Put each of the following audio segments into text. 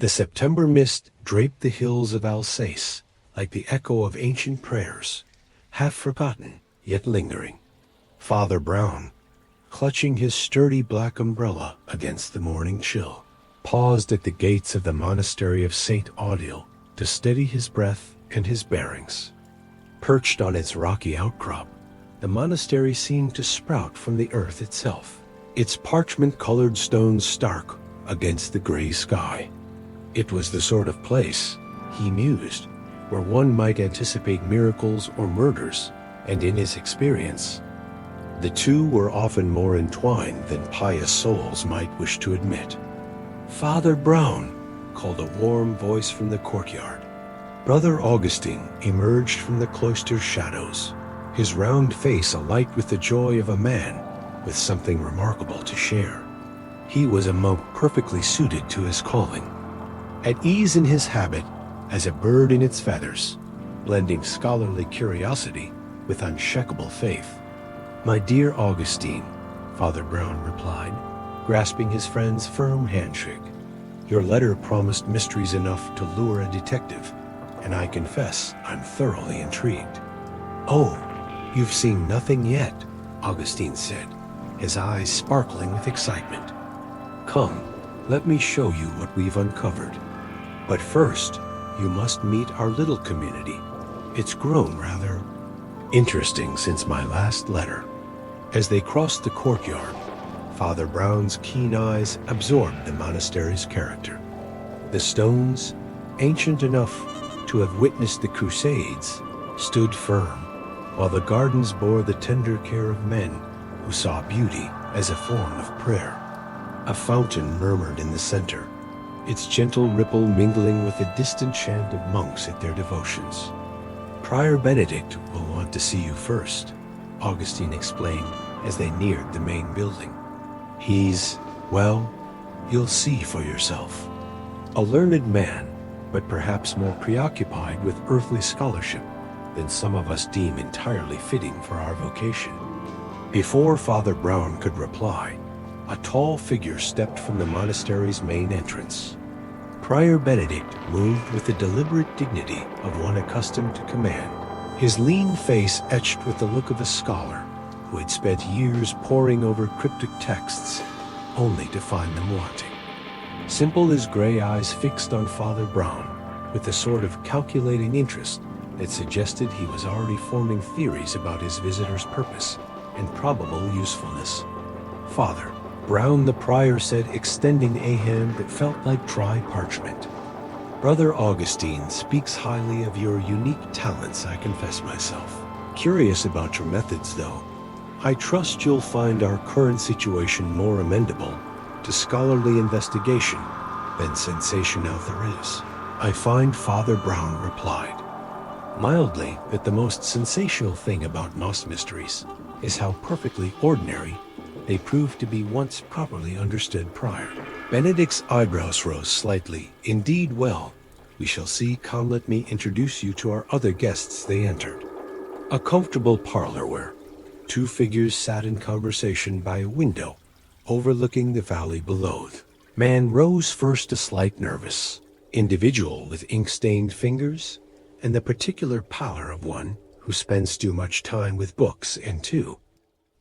The September mist draped the hills of Alsace like the echo of ancient prayers, half forgotten, yet lingering. Father Brown, clutching his sturdy black umbrella against the morning chill, paused at the gates of the monastery of St. Odile to steady his breath and his bearings. Perched on its rocky outcrop, the monastery seemed to sprout from the earth itself, its parchment-colored stones stark against the gray sky. It was the sort of place, he mused, where one might anticipate miracles or murders, and in his experience, the two were often more entwined than pious souls might wish to admit. "Father Brown," called a warm voice from the courtyard. Brother Augustine emerged from the cloister's shadows, his round face alight with the joy of a man with something remarkable to share. He was a monk perfectly suited to his calling, at ease in his habit as a bird in its feathers, blending scholarly curiosity with unshakable faith. "My dear Augustine," Father Brown replied, grasping his friend's firm handshake, "your letter promised mysteries enough to lure a detective, and I confess I'm thoroughly intrigued." "Oh, you've seen nothing yet," Augustine said, his eyes sparkling with excitement. "Come, let me show you what we've uncovered. But first, you must meet our little community. It's grown rather interesting since my last letter." As they crossed the courtyard, Father Brown's keen eyes absorbed the monastery's character. The stones, ancient enough to have witnessed the Crusades, stood firm, while the gardens bore the tender care of men who saw beauty as a form of prayer. A fountain murmured in the center, its gentle ripple mingling with the distant chant of monks at their devotions. "Prior Benedict will want to see you first," Augustine explained as they neared the main building. Well, you'll see for yourself. A learned man, but perhaps more preoccupied with earthly scholarship than some of us deem entirely fitting for our vocation." Before Father Brown could reply, a tall figure stepped from the monastery's main entrance. Prior Benedict moved with the deliberate dignity of one accustomed to command, his lean face etched with the look of a scholar who had spent years poring over cryptic texts, only to find them wanting. Simple, his gray eyes fixed on Father Brown with a sort of calculating interest that suggested he was already forming theories about his visitor's purpose and probable usefulness. "Father Brown," the prior said, extending a hand that felt like dry parchment. "Brother Augustine speaks highly of your unique talents, I confess myself. Curious about your methods, though. I trust you'll find our current situation more amenable to scholarly investigation than sensation out there is." "I find," Father Brown replied, mildly, "that the most sensational thing about Gnostic mysteries is how perfectly ordinary they prove to be once properly understood prior." Benedict's eyebrows rose slightly. "Indeed, well, we shall see. Come, let me introduce you to our other guests." They entered a comfortable parlor where two figures sat in conversation by a window overlooking the valley below. Man rose first, a slight nervous individual with ink-stained fingers and the particular pallor of one who spends too much time with books and too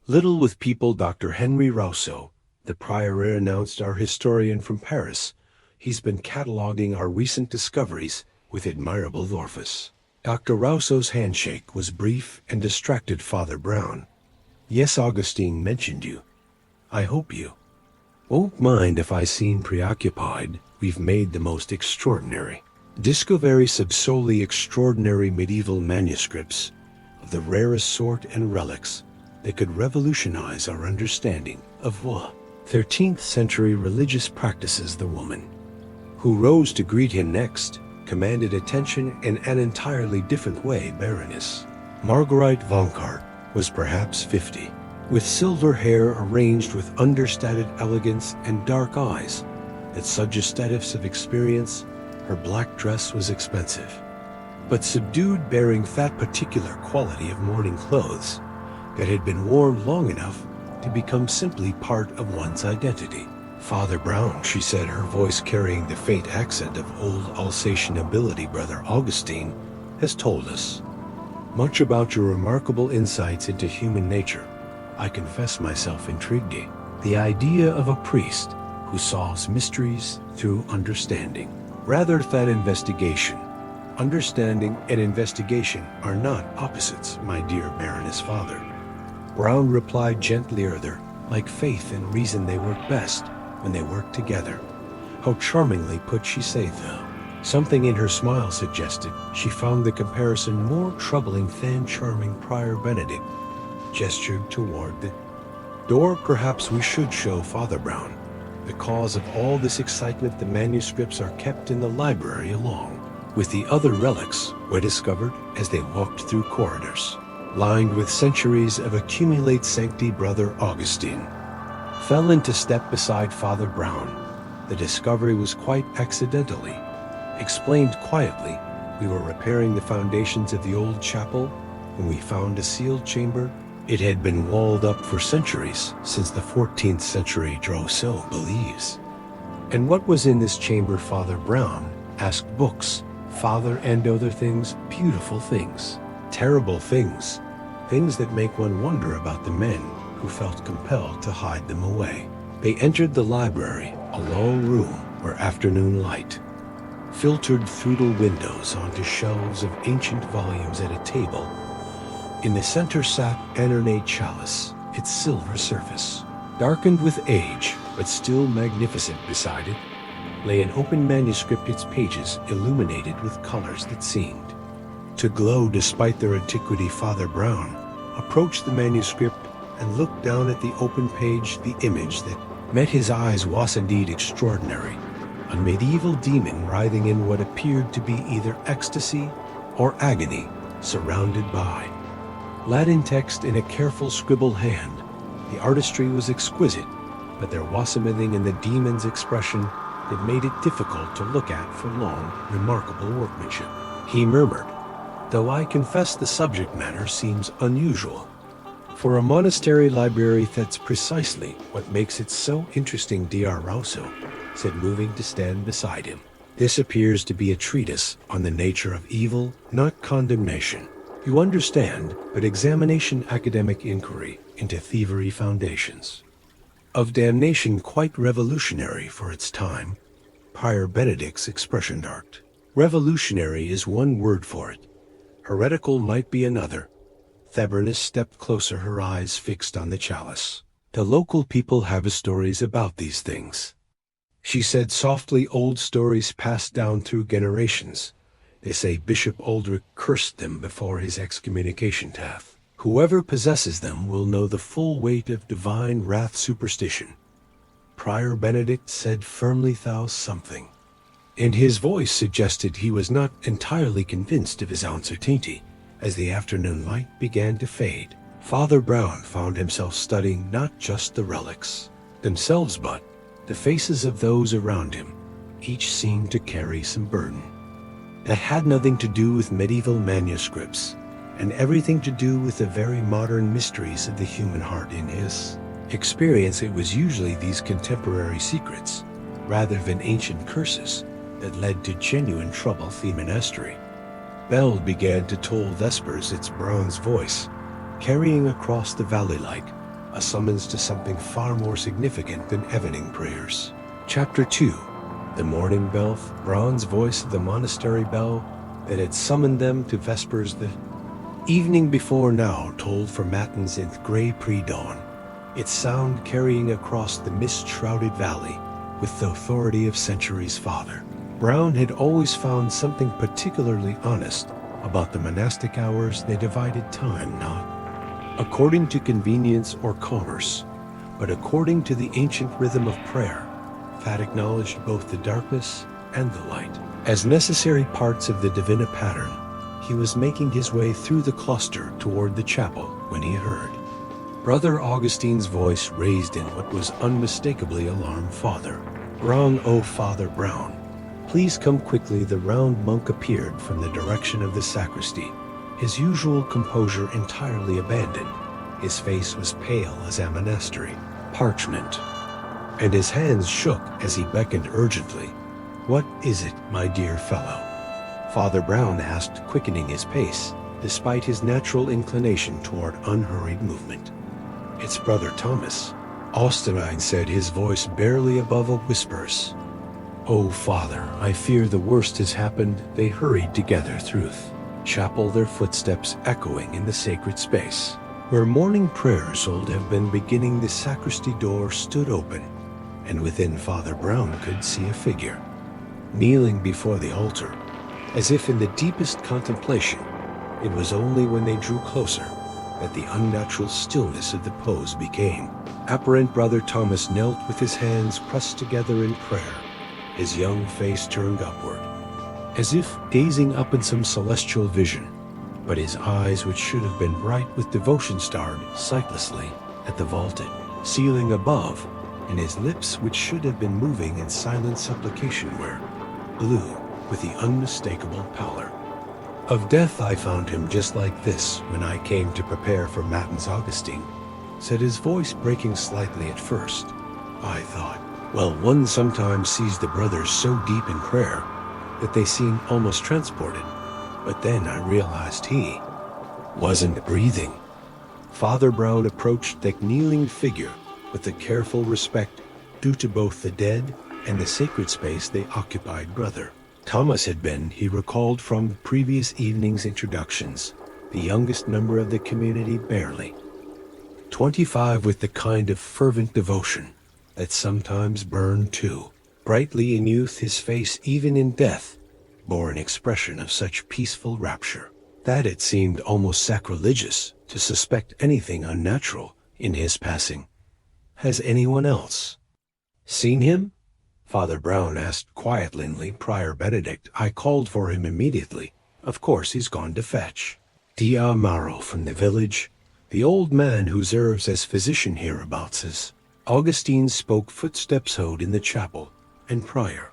little with people. "Dr. Henry Rousseau," the prior announced, "our historian from Paris. He's been cataloging our recent discoveries with admirable orifice." Dr. Rousseau's handshake was brief and distracted Father Brown. "Yes, Augustine mentioned you. I hope you won't mind if I seem preoccupied. We've made the most extraordinary discovery, solely extraordinary medieval manuscripts of the rarest sort and relics that could revolutionize our understanding of 13th century religious practices." The woman who rose to greet him next commanded attention in an entirely different way. Baroness Marguerite Vonkart was perhaps 50, with silver hair arranged with understated elegance and dark eyes that suggestives of experience. Her black dress was expensive, but subdued, bearing that particular quality of mourning clothes that had been worn long enough to become simply part of one's identity. Father Brown, she said, her voice carrying the faint accent of old Alsatian nobility, Brother Augustine, has told us much about your remarkable insights into human nature. I confess myself intrigued. The idea of a priest who solves mysteries through understanding, rather than investigation. Understanding and investigation are not opposites, my dear Baroness Father. Brown replied gently earlier, like faith and reason they work best when they work together. How charmingly put, she said, though. Something in her smile suggested she found the comparison more troubling than charming. Prior Benedict gestured toward the door. Perhaps we should show Father Brown the cause of all this excitement. The manuscripts are kept in the library along with the other relics, were discovered as they walked through corridors lined with centuries of accumulate sanctity. Brother Augustine fell into step beside Father Brown. The discovery was quite accidentally. Explained quietly, we were repairing the foundations of the old chapel when we found a sealed chamber. It had been walled up for centuries, since the 14th century, so believes. And what was in this chamber? Father Brown asked. Books, Father, and other things, beautiful things, terrible things, things that make one wonder about the men who felt compelled to hide them away. They entered the library, a long room where afternoon light filtered through the windows onto shelves of ancient volumes. At a table in the center sat an ornate chalice, its silver surface darkened with age, but still magnificent. Beside it lay an open manuscript, its pages illuminated with colors that seemed to glow despite their antiquity. Father Brown approached the manuscript and looked down at the open page. The image that met his eyes was indeed extraordinary. A medieval demon writhing in what appeared to be either ecstasy or agony, surrounded by Latin text in a careful scribbled hand. The artistry was exquisite, but there was something in the demon's expression that made it difficult to look at for long. Remarkable workmanship, he murmured, though I confess the subject matter seems unusual. For a monastery library, that's precisely what makes it so interesting. Dr. Rousseau said, moving to stand beside him. This appears to be a treatise on the nature of evil, not condemnation. You understand, but examination, academic inquiry into thievery, foundations of damnation, quite revolutionary for its time. Prior Benedict's expression darked. Revolutionary is one word for it. Heretical might be another. Thebernus stepped closer, her eyes fixed on the chalice. The local people have stories about these things, she said softly. Old stories passed down through generations. They say Bishop Aldrich cursed them before his excommunication. Whoever possesses them will know the full weight of divine wrath. Superstition, Prior Benedict said firmly. Thou something in his voice suggested he was not entirely convinced of his uncertainty. As the afternoon light began to fade, Father Brown found himself studying not just the relics themselves, but the faces of those around him. Each seemed to carry some burden that had nothing to do with medieval manuscripts and everything to do with the very modern mysteries of the human heart. In his experience, it was usually these contemporary secrets, rather than ancient curses, that led to genuine trouble. The monastery bell began to toll vespers, its bronze voice carrying across the valley like a summons to something far more significant than evening prayers. Chapter 2. The morning bell, bronze voice of the monastery bell that had summoned them to vespers the evening before, now tolled for matins in gray pre-dawn, its sound carrying across the mist-shrouded valley with the authority of centuries. Father Brown had always found something particularly honest about the monastic hours. They divided time not according to convenience or commerce, but according to the ancient rhythm of prayer that acknowledged both the darkness and the light as necessary parts of the divine pattern. He was making his way through the cluster toward the chapel when he heard Brother Augustine's voice raised in what was unmistakably alarm. Father Brown, oh Father Brown, please come quickly. The round monk appeared from the direction of the sacristy, his usual composure entirely abandoned. His face was pale as a monastery parchment. and his hands shook as he beckoned urgently. "What is it, my dear fellow?" Father Brown asked, quickening his pace, despite his natural inclination toward unhurried movement. "It's Brother Thomas," Austenine said, his voice barely above a whisper's. "Oh, Father, I fear the worst has happened." They hurried together through the chapel, their footsteps echoing in the sacred space. Where morning prayers would have been beginning, the sacristy door stood open, and within Father Brown could see a figure, kneeling before the altar, as if in the deepest contemplation. It was only when they drew closer that the unnatural stillness of the pose became apparent. Brother Thomas knelt with his hands pressed together in prayer, his young face turned upward, as if gazing up in some celestial vision. But his eyes, which should have been bright with devotion, stared sightlessly at the vaulted ceiling above, and his lips, which should have been moving in silent supplication, were blue with the unmistakable pallor of death. "I found him just like this when I came to prepare for Matins," Augustine said, his voice breaking slightly at first. "I thought, well, one sometimes sees the brothers so deep in prayer that they seem almost transported. But then I realized he wasn't breathing." Father Brown approached the kneeling figure with the careful respect due to both the dead and the sacred space they occupied. Brother Thomas had been, he recalled from the previous evening's introductions, the youngest member of the community, barely 25, with the kind of fervent devotion that sometimes burned too brightly in youth. His face, even in death, bore an expression of such peaceful rapture that it seemed almost sacrilegious to suspect anything unnatural in his passing. "Has anyone else seen him?" Father Brown asked quietly. "Prior Benedict. I called for him immediately. Of course he's gone to fetch Amaro from the village, the old man who serves as physician hereabouts." As Augustine spoke, footsteps heard in the chapel, and Prior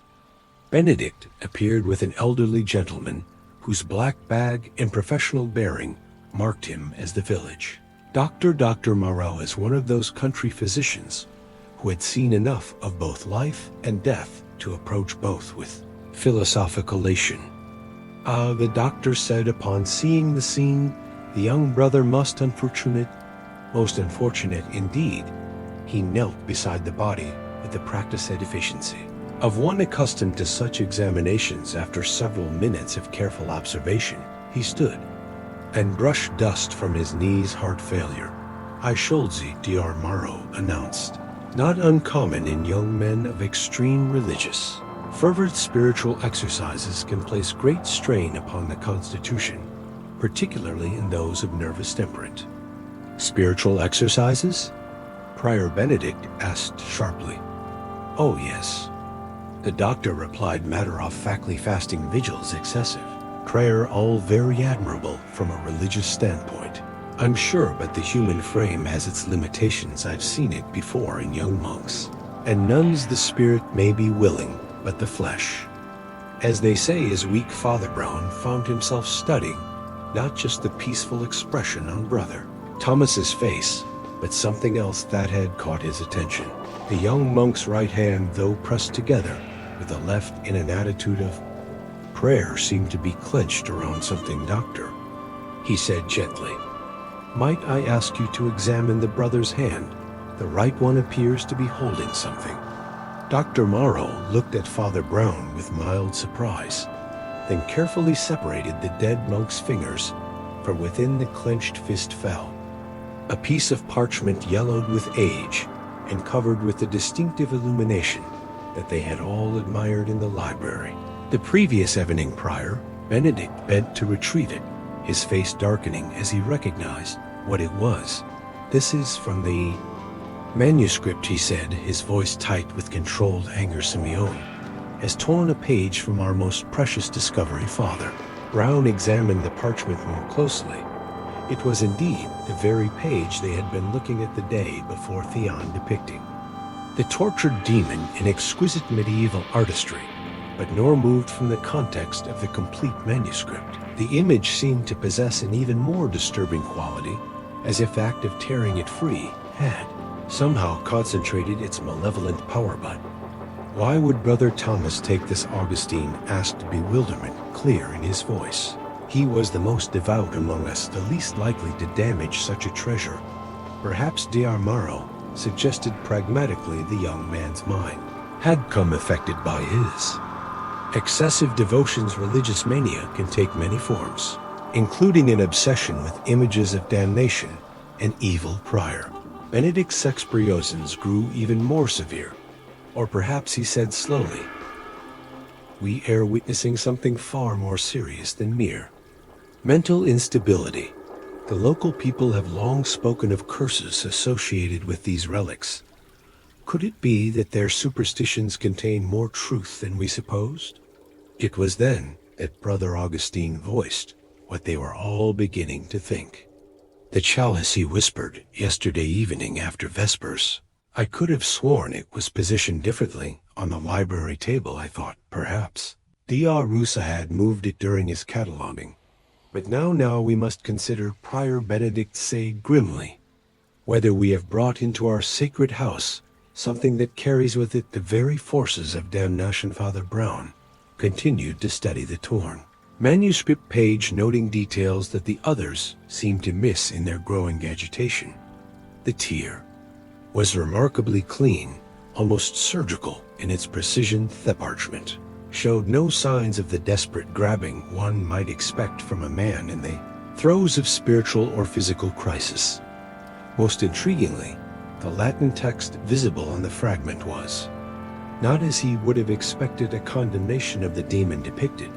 Benedict appeared with an elderly gentleman whose black bag and professional bearing marked him as the village Dr. Moreau, as one of those country physicians who had seen enough of both life and death to approach both with philosophical elation. "Ah," the doctor said upon seeing the scene, "the young brother most unfortunate indeed." He knelt beside the body with the practiced efficiency of one accustomed to such examinations. After several minutes of careful observation, he stood and brushed dust from his knees. "Heart failure, I Scholzi Dr. Morrow announced. Not uncommon in young men of extreme religious fervor. Spiritual exercises can place great strain upon the constitution, particularly in those of nervous temperament." "Spiritual exercises?" Prior Benedict asked sharply. "Oh, yes," the doctor replied matter-of-factly. "Fasting, vigils, excessive prayer, all very admirable from a religious standpoint, I'm sure, but the human frame has its limitations. I've seen it before in young monks and nuns. The spirit may be willing, but the flesh, as they say, is weak." Father Brown found himself studying not just the peaceful expression on Brother Thomas's face, but something else that had caught his attention. The young monk's right hand, though pressed together with the left in an attitude of prayer, seemed to be clenched around something. "Doctor," he said gently, "might I ask you to examine the brother's hand? The right one appears to be holding something." Dr. Morrow looked at Father Brown with mild surprise, then carefully separated the dead monk's fingers from within the clenched fist. Fell a piece of parchment yellowed with age and covered with the distinctive illumination that they had all admired in the library the previous evening. Prior Benedict bent to retrieve it, his face darkening as he recognized what it was. "This is from the manuscript," he said, his voice tight with controlled anger. "Simeon has torn a page from our most precious discovery." Father Brown examined the parchment more closely. It was indeed the very page they had been looking at the day before, Theon depicting the tortured demon in exquisite medieval artistry, but nor moved from the context of the complete manuscript. The image seemed to possess an even more disturbing quality, as if the act of tearing it free had somehow concentrated its malevolent power. But why would Brother Thomas take this? Augustine asked, bewilderment clear in his voice. He was the most devout among us, the least likely to damage such a treasure. Perhaps D'Armaro, suggested pragmatically. The young man's mind had come affected by his excessive devotions. Religious mania can take many forms, including an obsession with images of damnation and evil. Prior Benedict's expiations grew even more severe. Or perhaps, he said slowly, we are witnessing something far more serious than mere mental instability. The local people have long spoken of curses associated with these relics. Could it be that their superstitions contain more truth than we supposed? It was then that Brother Augustine voiced what they were all beginning to think. The chalice, he whispered, yesterday evening after Vespers. I could have sworn it was positioned differently on the library table. I thought perhaps D'Arusa had moved it during his cataloging. But now we must consider, Prior Benedict said grimly, whether we have brought into our sacred house something that carries with it the very forces of damnation. Father Brown continued to study the torn manuscript page, noting details that the others seemed to miss in their growing agitation. The tear was remarkably clean, almost surgical in its precision. The parchment showed no signs of the desperate grabbing one might expect from a man in the throes of spiritual or physical crisis. Most intriguingly, the Latin text visible on the fragment was not, as he would have expected, a condemnation of the demon depicted,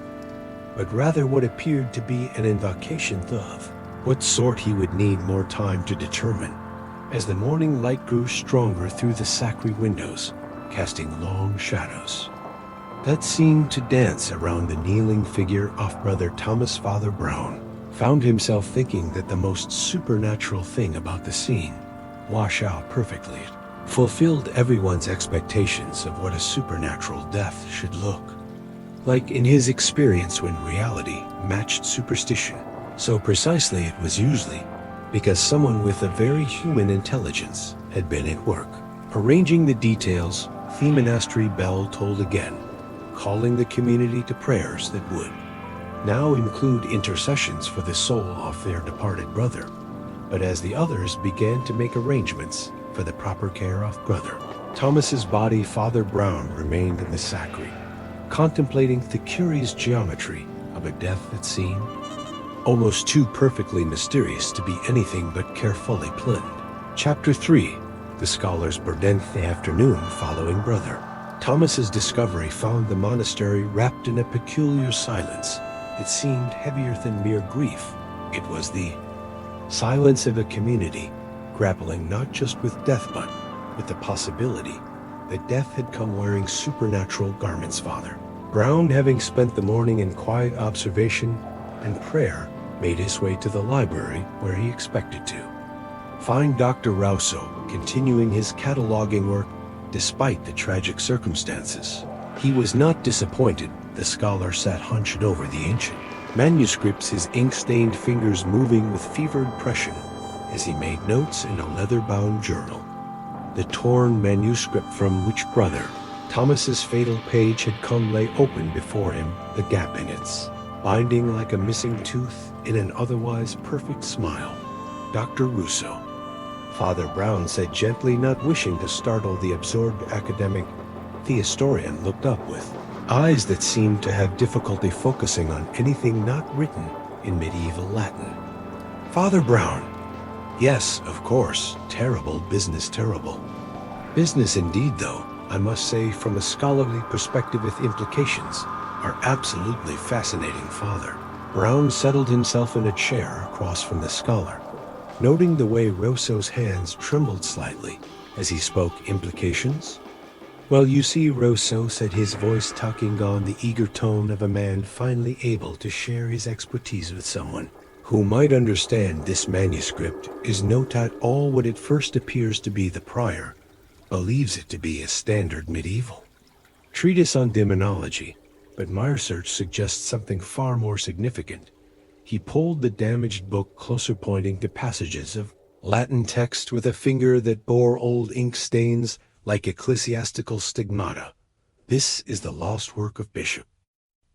but rather what appeared to be an invocation of what sort he would need more time to determine, as the morning light grew stronger through the sacred windows, casting long shadows that seemed to dance around the kneeling figure of Brother Thomas. Father Brown found himself thinking that the most supernatural thing about the scene washed out perfectly. It fulfilled everyone's expectations of what a supernatural death should look like in his experience, when reality matched superstition so precisely. It was usually because someone with a very human intelligence had been at work arranging the details. The monastery bell tolled again, calling the community to prayers that would now include intercessions for the soul of their departed brother. But as the others began to make arrangements for the proper care of Brother Thomas's body, Father Brown remained in the sacristy, contemplating the curious geometry of a death that seemed almost too perfectly mysterious to be anything but carefully planned. Chapter 3. The scholars burdened. The afternoon following Brother Thomas's discovery found the monastery wrapped in a peculiar silence. It seemed heavier than mere grief. It was the silence of a community grappling not just with death, but with the possibility that death had come wearing supernatural garments. Father Brown, having spent the morning in quiet observation and prayer, made his way to the library, where he expected to find Dr. Rousseau continuing his cataloging work despite the tragic circumstances. He was not disappointed. The scholar sat hunched over the ancient manuscripts, his ink-stained fingers moving with fevered pressure as he made notes in a leather-bound journal. The torn manuscript from which Brother Thomas's fatal page had come lay open before him, the gap in its binding like a missing tooth in an otherwise perfect smile. Dr. Rousseau, Father Brown said gently, not wishing to startle the absorbed academic. The historian looked up with eyes that seemed to have difficulty focusing on anything not written in medieval Latin. Father Brown, yes, of course, terrible business, terrible business indeed, though, I must say, from a scholarly perspective, with implications are absolutely fascinating. Father Brown settled himself in a chair across from the scholar, noting the way Rousseau's hands trembled slightly as he spoke. Implications? Well, you see, Rousseau said, his voice taking on the eager tone of a man finally able to share his expertise with someone who might understand. This manuscript is not at all what it first appears to be. The prior believes it to be a standard medieval treatise on demonology, but my research suggests something far more significant. He pulled the damaged book closer, pointing to passages of Latin text with a finger that bore old ink stains like ecclesiastical stigmata. This is the lost work of Bishop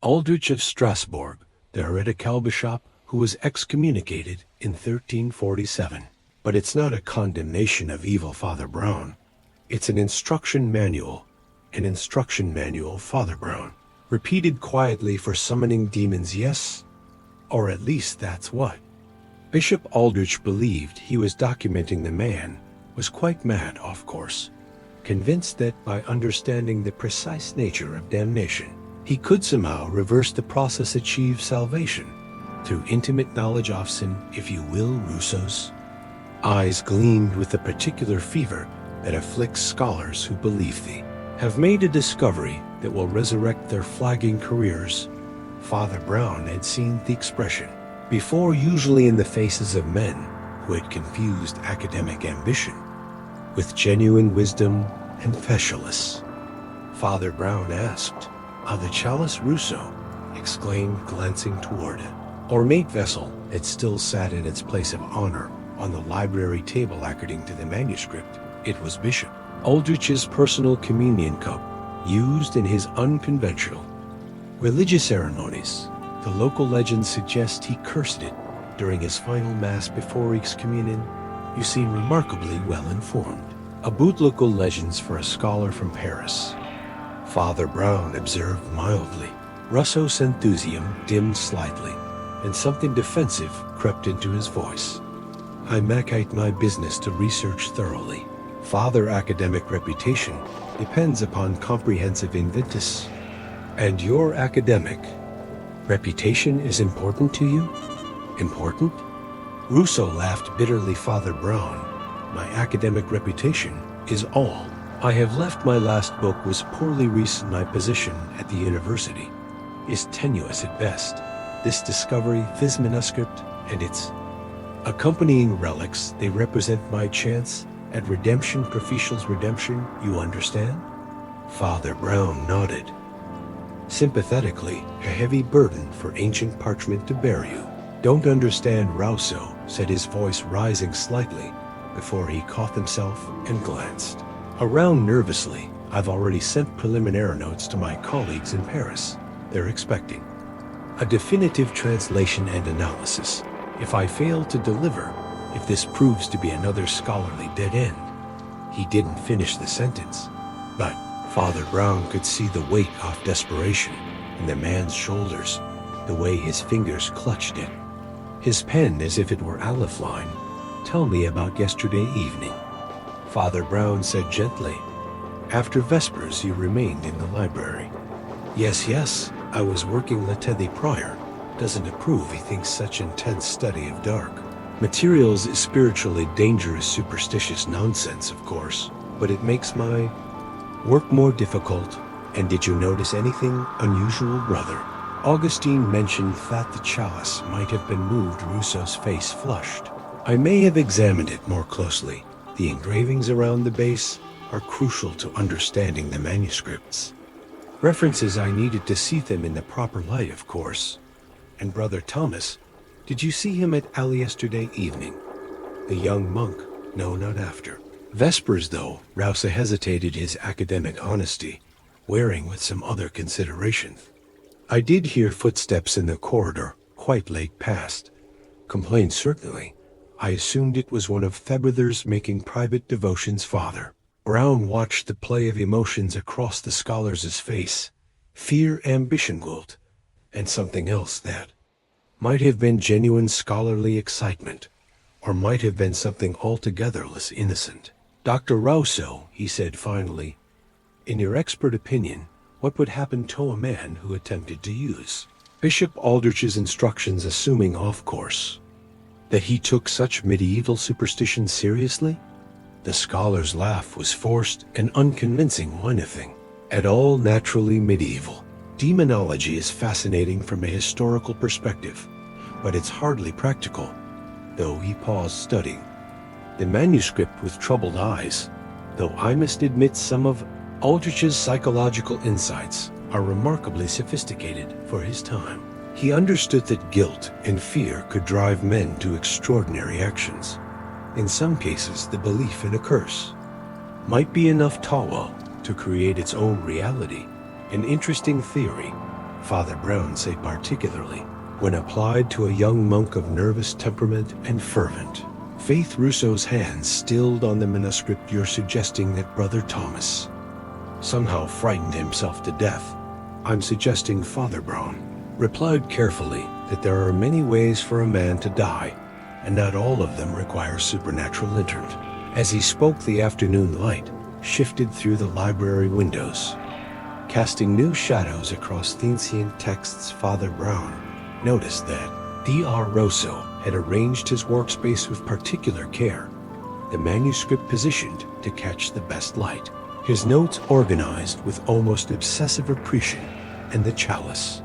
Aldrich of Strasbourg, the heretical bishop who was excommunicated in 1347. But it's not a condemnation of evil Father Brown. It's an instruction manual, Father Brown, repeated quietly for summoning demons, yes? Or at least that's what Bishop Aldrich believed. He was documenting. The man was quite mad, of course, convinced that by understanding the precise nature of damnation, he could somehow reverse the process, achieve salvation, through intimate knowledge of sin, if you will. Rousseau's eyes gleamed with the particular fever that afflicts scholars who believe they have made a discovery that will resurrect their flagging careers. Father Brown had seen the expression before, usually in the faces of men who had confused academic ambition with genuine wisdom and fesculus. Father Brown asked, the chalice, Rousseau exclaimed, glancing toward it. Ornate vessel that still sat in its place of honor on the library table. According to the manuscript, it was Bishop Aldrich's personal communion cup, used in his unconventional religious ceremonies. The local legends suggest he cursed it during his final mass before excommunion. You seem remarkably well informed about local legends for a scholar from Paris. Father Brown observed mildly. Rousseau's enthusiasm dimmed slightly, and something defensive crept into his voice. I make it my business to research thoroughly. Father, academic reputation depends upon comprehensive inventus. And your academic reputation is important to you? Important? Rousseau laughed bitterly. Father Brown, my academic reputation is all. I have left. My last book was poorly received. My position at the university is tenuous at best. This discovery, this manuscript, and its accompanying relics, they represent my chance at redemption, Proficial's redemption, you understand? Father Brown nodded sympathetically, a heavy burden for ancient parchment to bear. You don't understand, Rousseau said, his voice rising slightly before he caught himself and glanced around nervously. I've already sent preliminary notes to my colleagues in Paris. They're expecting a definitive translation and analysis. If I fail to deliver, if this proves to be another scholarly dead end. He didn't finish the sentence, but Father Brown could see the weight of desperation in the man's shoulders, the way his fingers clutched it. His pen as if it were Alifline. Tell me about yesterday evening, Father Brown said gently. After Vespers you remained in the library. Yes, I was working. Lethe Prior doesn't approve. He thinks such intense study of dark materials is spiritually dangerous, superstitious nonsense, of course, but it makes my work more difficult. And did you notice anything unusual, brother? Augustine mentioned that the chalice might have been moved. Rousseau's face flushed. I may have examined it more closely. The engravings around the base are crucial to understanding the manuscripts. References, I needed to see them in the proper light, of course. And Brother Thomas, did you see him at alley yesterday evening? The young monk? No, not after Vespers, though. Rousseau hesitated, his academic honesty wearing with some other considerations. I did hear footsteps in the corridor, quite late past. Complained, certainly. I assumed it was one of Febrether's making private devotions. Father Brown watched the play of emotions across the scholar's face. Fear, ambition, guilt, and something else that might have been genuine scholarly excitement, or might have been something altogether less innocent. Dr. Rousseau, he said finally, in your expert opinion, what would happen to a man who attempted to use Bishop Aldrich's instructions, assuming, of course, that he took such medieval superstitions seriously? The scholar's laugh was forced and unconvincing. Anything at all naturally medieval. Demonology is fascinating from a historical perspective, but it's hardly practical. Though he paused, studying the manuscript with troubled eyes, though I must admit some of Aldrich's psychological insights are remarkably sophisticated for his time. He understood that guilt and fear could drive men to extraordinary actions. In some cases, the belief in a curse might be enough tawa to create its own reality. An interesting theory, Father Brown said, particularly when applied to a young monk of nervous temperament and fervent faith. Rousseau's hands stilled on the manuscript. You're suggesting that Brother Thomas somehow frightened himself to death? I'm suggesting, Father Brown replied carefully, that there are many ways for a man to die, and not all of them require supernatural intervention. As he spoke, the afternoon light shifted through the library windows, casting new shadows across the ancient texts. Father Brown noticed that D.R. Rousseau had arranged his workspace with particular care, the manuscript positioned to catch the best light, his notes organized with almost obsessive appreciation, and the chalice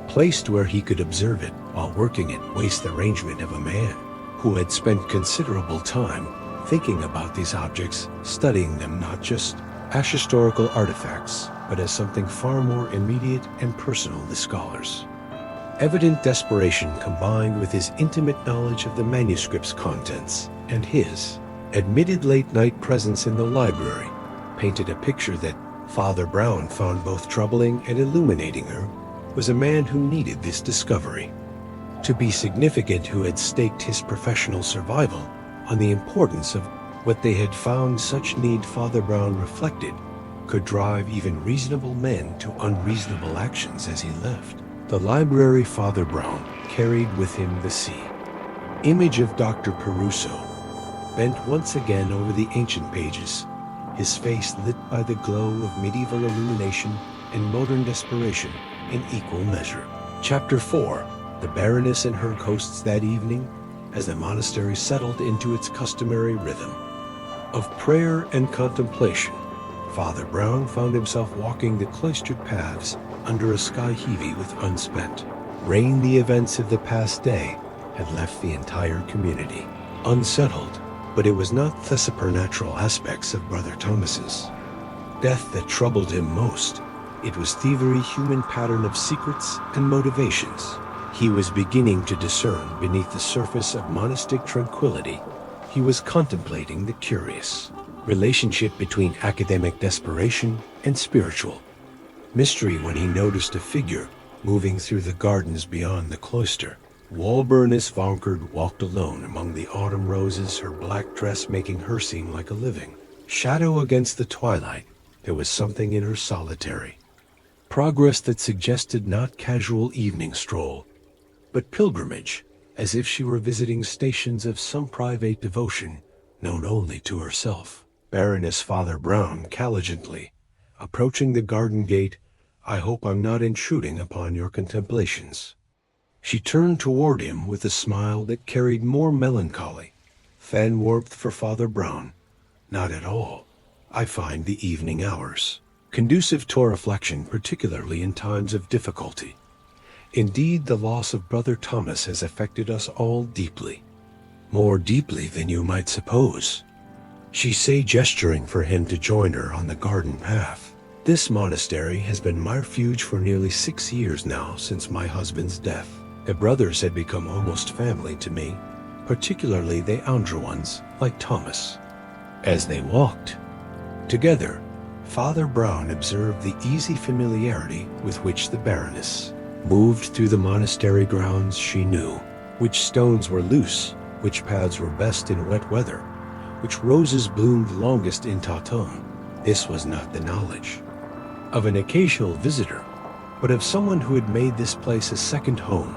placed where he could observe it while working it. Waste arrangement of a man who had spent considerable time thinking about these objects, studying them not just as historical artifacts, but as something far more immediate and personal to scholars. Evident desperation combined with his intimate knowledge of the manuscript's contents and his admitted late-night presence in the library painted a picture that Father Brown found both troubling and illuminating. Was a man who needed this discovery to be significant, who had staked his professional survival on the importance of what they had found. Such need, Father Brown reflected, could drive even reasonable men to unreasonable actions. As he left the library, Father Brown carried with him the sea image of Dr. Peruso, bent once again over the ancient pages, his face lit by the glow of medieval illumination and modern desperation in equal measure. Chapter 4. The Baroness and her hosts. That evening, as the monastery settled into its customary rhythm of prayer and contemplation, Father Brown found himself walking the cloistered paths under a sky heavy with unspent rain. The events of the past day had left the entire community unsettled, but it was not the supernatural aspects of Brother Thomas's death that troubled him most. It was the very human pattern of secrets and motivations he was beginning to discern beneath the surface of monastic tranquility. He was contemplating the curious relationship between academic desperation and spiritual mystery when he noticed a figure moving through the gardens beyond the cloister. Baroness Vankard walked alone among the autumn roses, her black dress making her seem like a living shadow against the twilight. There was something in her solitary progress that suggested not casual evening stroll, but pilgrimage, as if she were visiting stations of some private devotion known only to herself. Baroness, Father Brown calligently approaching the garden gate, I hope I'm not intruding upon your contemplations. She turned toward him with a smile that carried more melancholy than warmth. For Father Brown, not at all. I find the evening hours conducive to reflection, particularly in times of difficulty. Indeed, the loss of Brother Thomas has affected us all deeply, more deeply than you might suppose, she said, gesturing for him to join her on the garden path. This monastery has been my refuge for nearly 6 years now, since my husband's death. The brothers had become almost family to me, particularly the elder ones, like Thomas. As they walked together, Father Brown observed the easy familiarity with which the Baroness moved through the monastery grounds. She knew which stones were loose, which paths were best in wet weather, which roses bloomed longest in autumn. This was not the knowledge of an occasional visitor, but of someone who had made this place a second home.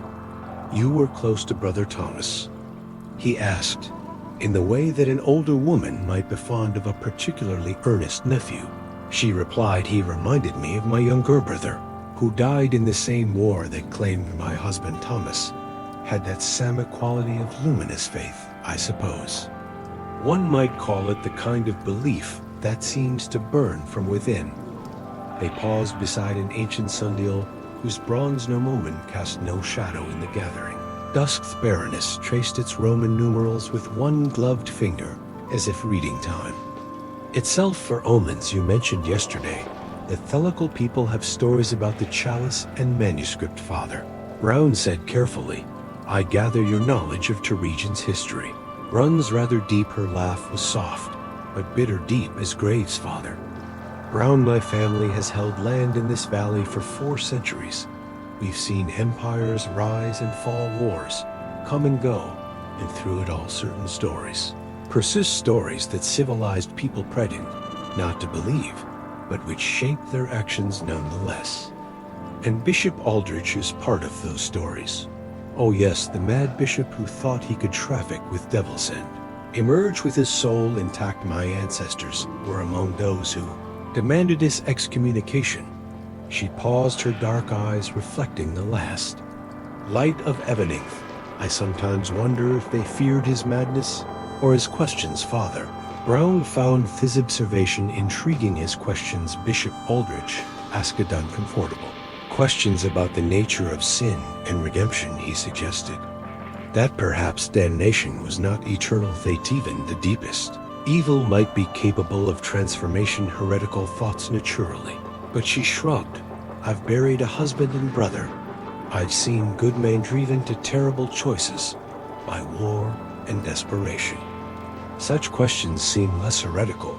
You were close to Brother Thomas? He asked, in the way that an older woman might be fond of a particularly earnest nephew. She replied, he reminded me of my younger brother, who died in the same war that claimed my husband. Thomas had that same quality of luminous faith, I suppose. One might call it the kind of belief that seems to burn from within. They paused beside an ancient sundial whose bronze gnomon cast no shadow in the gathering dusk. The Baroness traced its Roman numerals with one gloved finger, as if reading time itself. For omens you mentioned yesterday, the Thelical people have stories about the chalice and manuscript. Father Brown said carefully, I gather your knowledge of Teregian's history Runs rather deep, her laugh was soft, but bitter deep as graves, Father. Brown, my family has held land in this valley for 4 centuries. We've seen empires rise and fall, wars come and go, and through it all certain stories persist, stories that civilized people pretend not to believe, but which shape their actions nonetheless. And Bishop Aldrich is part of those stories. Oh yes, the mad bishop who thought he could traffic with devil's end. Emerge with his soul intact, my ancestors were among those who demanded his excommunication. She paused, her dark eyes reflecting the last light of evening. I sometimes wonder if they feared his madness or his questions, Father. Brown found this observation intriguing. His questions, Bishop Aldrich asked, uncomfortable questions about the nature of sin and redemption. He suggested that perhaps damnation was not eternal fate. Even the deepest evil might be capable of transformation. Heretical thoughts, naturally. But she shrugged. I've buried a husband and brother. I've seen good men driven to terrible choices by war and desperation. Such questions seem less heretical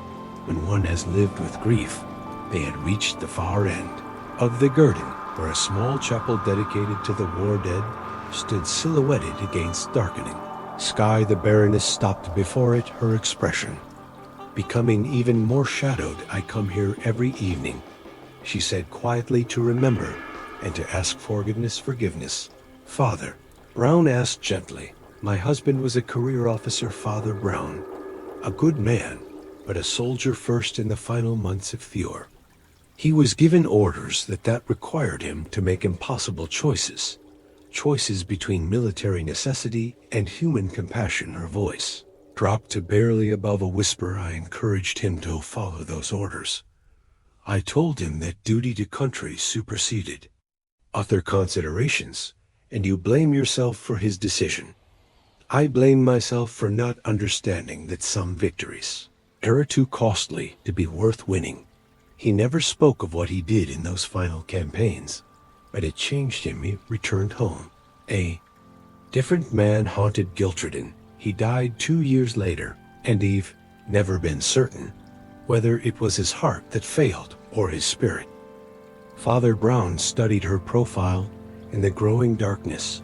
when one has lived with grief. They had reached the far end of the garden, where a small chapel dedicated to the war dead stood silhouetted against darkening sky. The Baroness stopped before it, her expression becoming even more shadowed. I come here every evening, she said quietly, to remember and to ask forgiveness. Father, Brown asked gently. My husband was a career officer, Father Brown, a good man, but a soldier first in the final months of Fior. He was given orders that required him to make impossible choices between military necessity and human compassion. Her voice dropped to barely above a whisper. I encouraged him to follow those orders. I told him that duty to country superseded other considerations, and you blame yourself for his decision. I blame myself for not understanding that some victories are too costly to be worth winning. He never spoke of what he did in those final campaigns, but it changed him. He returned home a different man, haunted Giltridden. He died 2 years later, and Eve never been certain whether it was his heart that failed or his spirit. Father Brown studied her profile in the growing darkness,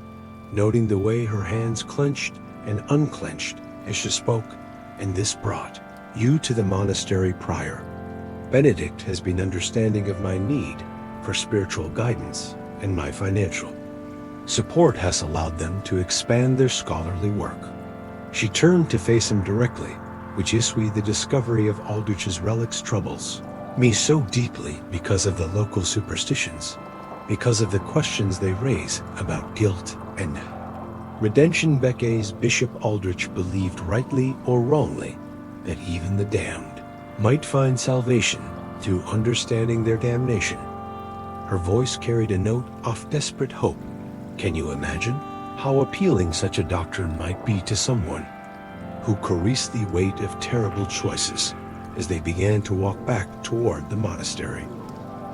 noting the way her hands clenched and unclenched as she spoke. And this brought you to the monastery, Prior. Benedict has been understanding of my need for spiritual guidance, and my financial support has allowed them to expand their scholarly work. She turned to face him directly, which is the discovery of Aldrich's relics troubles me so deeply because of the local superstitions, because of the questions they raise about guilt and redemption. Becke's Bishop Aldrich believed, rightly or wrongly, that even the damned might find salvation through understanding their damnation. Her voice carried a note of desperate hope. Can you imagine how appealing such a doctrine might be to someone who caressed the weight of terrible choices as they began to walk back toward the monastery?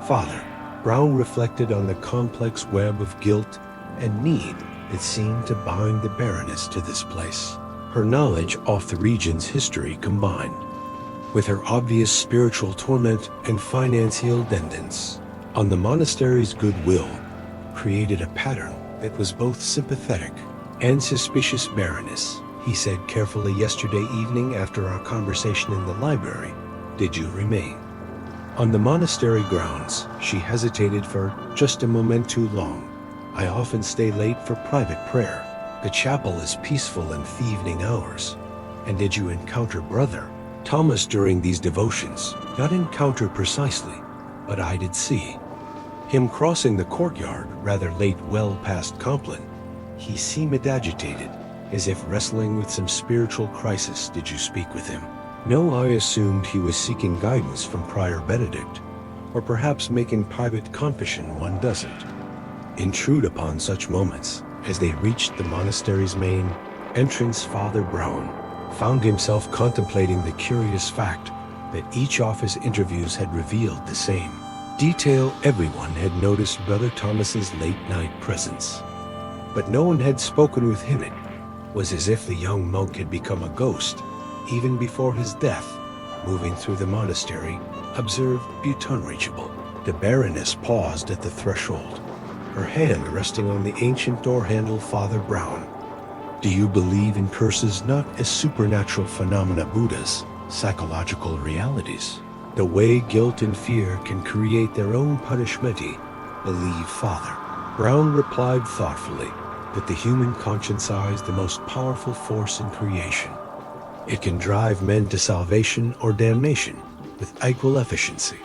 Father Brown reflected on the complex web of guilt and need that seemed to bind the Baroness to this place. Her knowledge of the region's history, combined with her obvious spiritual torment and financial dependence on the monastery's goodwill, created a pattern that was both sympathetic and suspicious. Baroness, he said carefully, yesterday evening after our conversation in the library, did you remain on the monastery grounds? She hesitated for just a moment too long. I often stay late for private prayer. The chapel is peaceful in the evening hours. And did you encounter Brother Thomas during these devotions? Not encounter precisely, but I did see him crossing the courtyard rather late, well past Compline. He seemed agitated, as if wrestling with some spiritual crisis. Did you speak with him? No, I assumed he was seeking guidance from Prior Benedict, or perhaps making private confession. One doesn't intrude upon such moments. As they reached the monastery's main entrance, Father Brown found himself contemplating the curious fact that each of his interviews had revealed the same detail. Everyone had noticed Brother Thomas's late-night presence, but no one had spoken with him. was as if the young monk had become a ghost, even before his death. Moving through the monastery, observed but unreachable. The Baroness paused at the threshold, her hand resting on the ancient door handle. Father Brown, do you believe in curses not as supernatural phenomena, Buddhas, psychological realities? The way guilt and fear can create their own punishment, believe Father Brown replied thoughtfully that the human conscience is the most powerful force in creation. It can drive men to salvation or damnation with equal efficiency.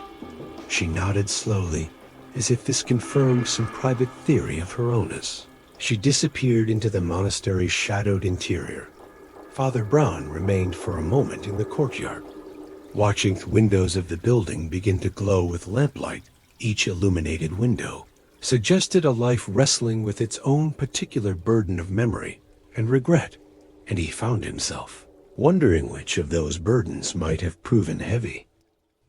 She nodded slowly, as if this confirmed some private theory of her own. As she disappeared into the monastery's shadowed interior, Father Brown remained for a moment in the courtyard, watching the windows of the building begin to glow with lamplight. Each illuminated window suggested a life wrestling with its own particular burden of memory and regret, and he found himself wondering which of those burdens might have proven heavy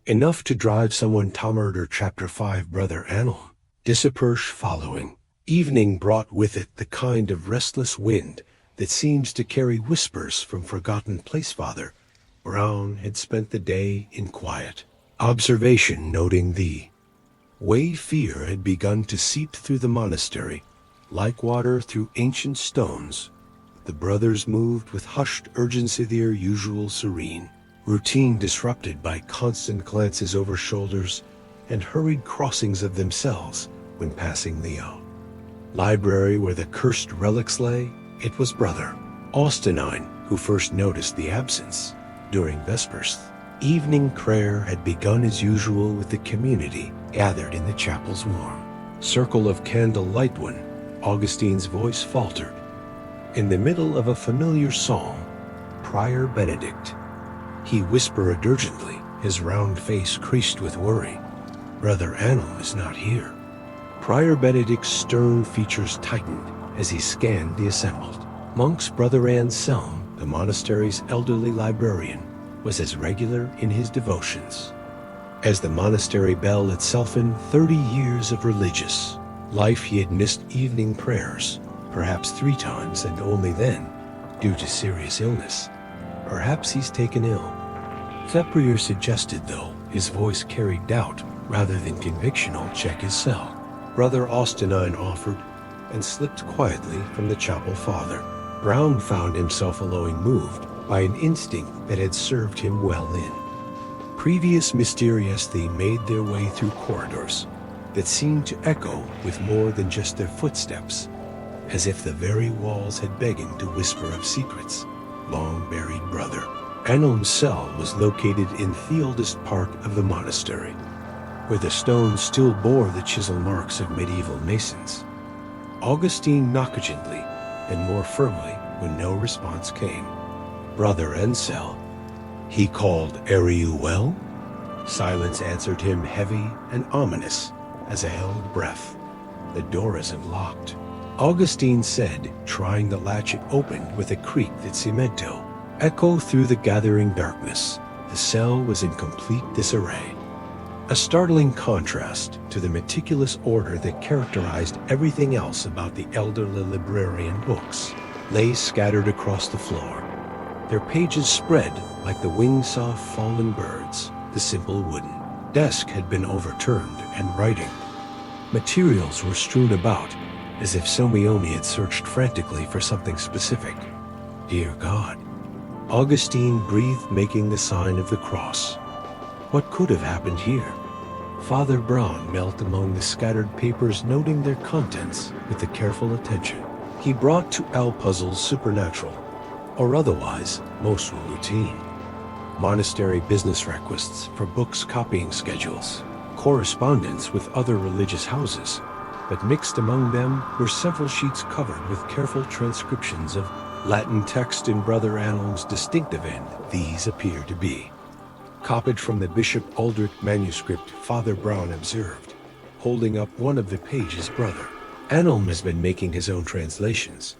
enough to drive someone to murder. Chapter 5. Brother Anil. Disapurge following. Evening brought with it the kind of restless wind that seems to carry whispers from forgotten place. Father Brown had spent the day in quiet observation, noting the way fear had begun to seep through the monastery, like water through ancient stones. The brothers moved with hushed urgency, their usual serene routine disrupted by constant glances over shoulders and hurried crossings of themselves when passing the library where the cursed relics lay. It was Brother Austinine who first noticed the absence. During Vespers, evening prayer had begun as usual with the community gathered in the chapel's warm circle of candlelight when Augustine's voice faltered. In the middle of a familiar psalm, Prior Benedict, he whispered urgently, his round face creased with worry. Brother Anil is not here. Prior Benedict's stern features tightened as he scanned the assembled monks. Brother Anselm, the monastery's elderly librarian, was as regular in his devotions as the monastery bell itself. In 30 years of religious life, he had missed evening prayers, perhaps 3 times, and only then due to serious illness. Perhaps he's taken ill, Theprier suggested, though his voice carried doubt rather than conviction. I'll check his cell, Brother Austinine offered, and slipped quietly from the chapel. Father Brown found himself alone, moved by an instinct that had served him well in previous mysterious. They made their way through corridors that seemed to echo with more than just their footsteps, as if the very walls had begging to whisper of secrets long buried. Brother Anil's cell was located in the oldest part of the monastery, where the stones still bore the chisel marks of medieval masons. Augustine knocked gently and more firmly when no response came. Brother Ansel, he called. Are you well? Silence answered him, heavy and ominous as a held breath. The door isn't locked, Augustine said, trying the latch. It opened with a creak that cemento echoed through the gathering darkness. The cell was in complete disarray, a startling contrast to the meticulous order that characterized everything else about the elderly librarian. Books lay scattered across the floor, their pages spread like the wings of fallen birds. The simple wooden desk had been overturned, and writing materials were strewn about, as if Somione had searched frantically for something specific. Dear God, Augustine breathed, making the sign of the cross. What could have happened here? Father Brown knelt among the scattered papers, noting their contents with the careful attention he brought to all puzzles, supernatural or otherwise, most were routine. Monastery business requests for books, copying schedules, correspondence with other religious houses, but mixed among them were several sheets covered with careful transcriptions of Latin text in Brother Anil's distinctive end. These appear to be copied from the Bishop Aldrich manuscript, Father Brown observed, holding up one of the pages. Brother Anil has been making his own translations,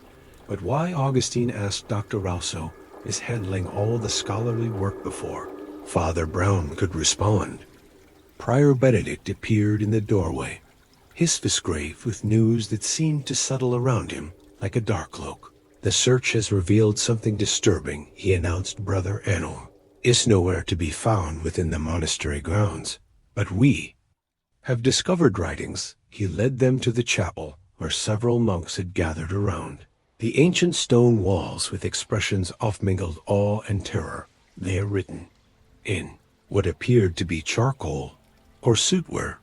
but why, Augustine asked Dr. Rousseau, is handling all the scholarly work before Father Brown could respond? Prior Benedict appeared in the doorway, his face grave with news that seemed to settle around him like a dark cloak. "The search has revealed something disturbing," he announced. "Brother Anil is nowhere to be found within the monastery grounds, but we have discovered writings." He led them to the chapel, where several monks had gathered around. The ancient stone walls with expressions of mingled awe and terror, there written, in what appeared to be charcoal or sootware,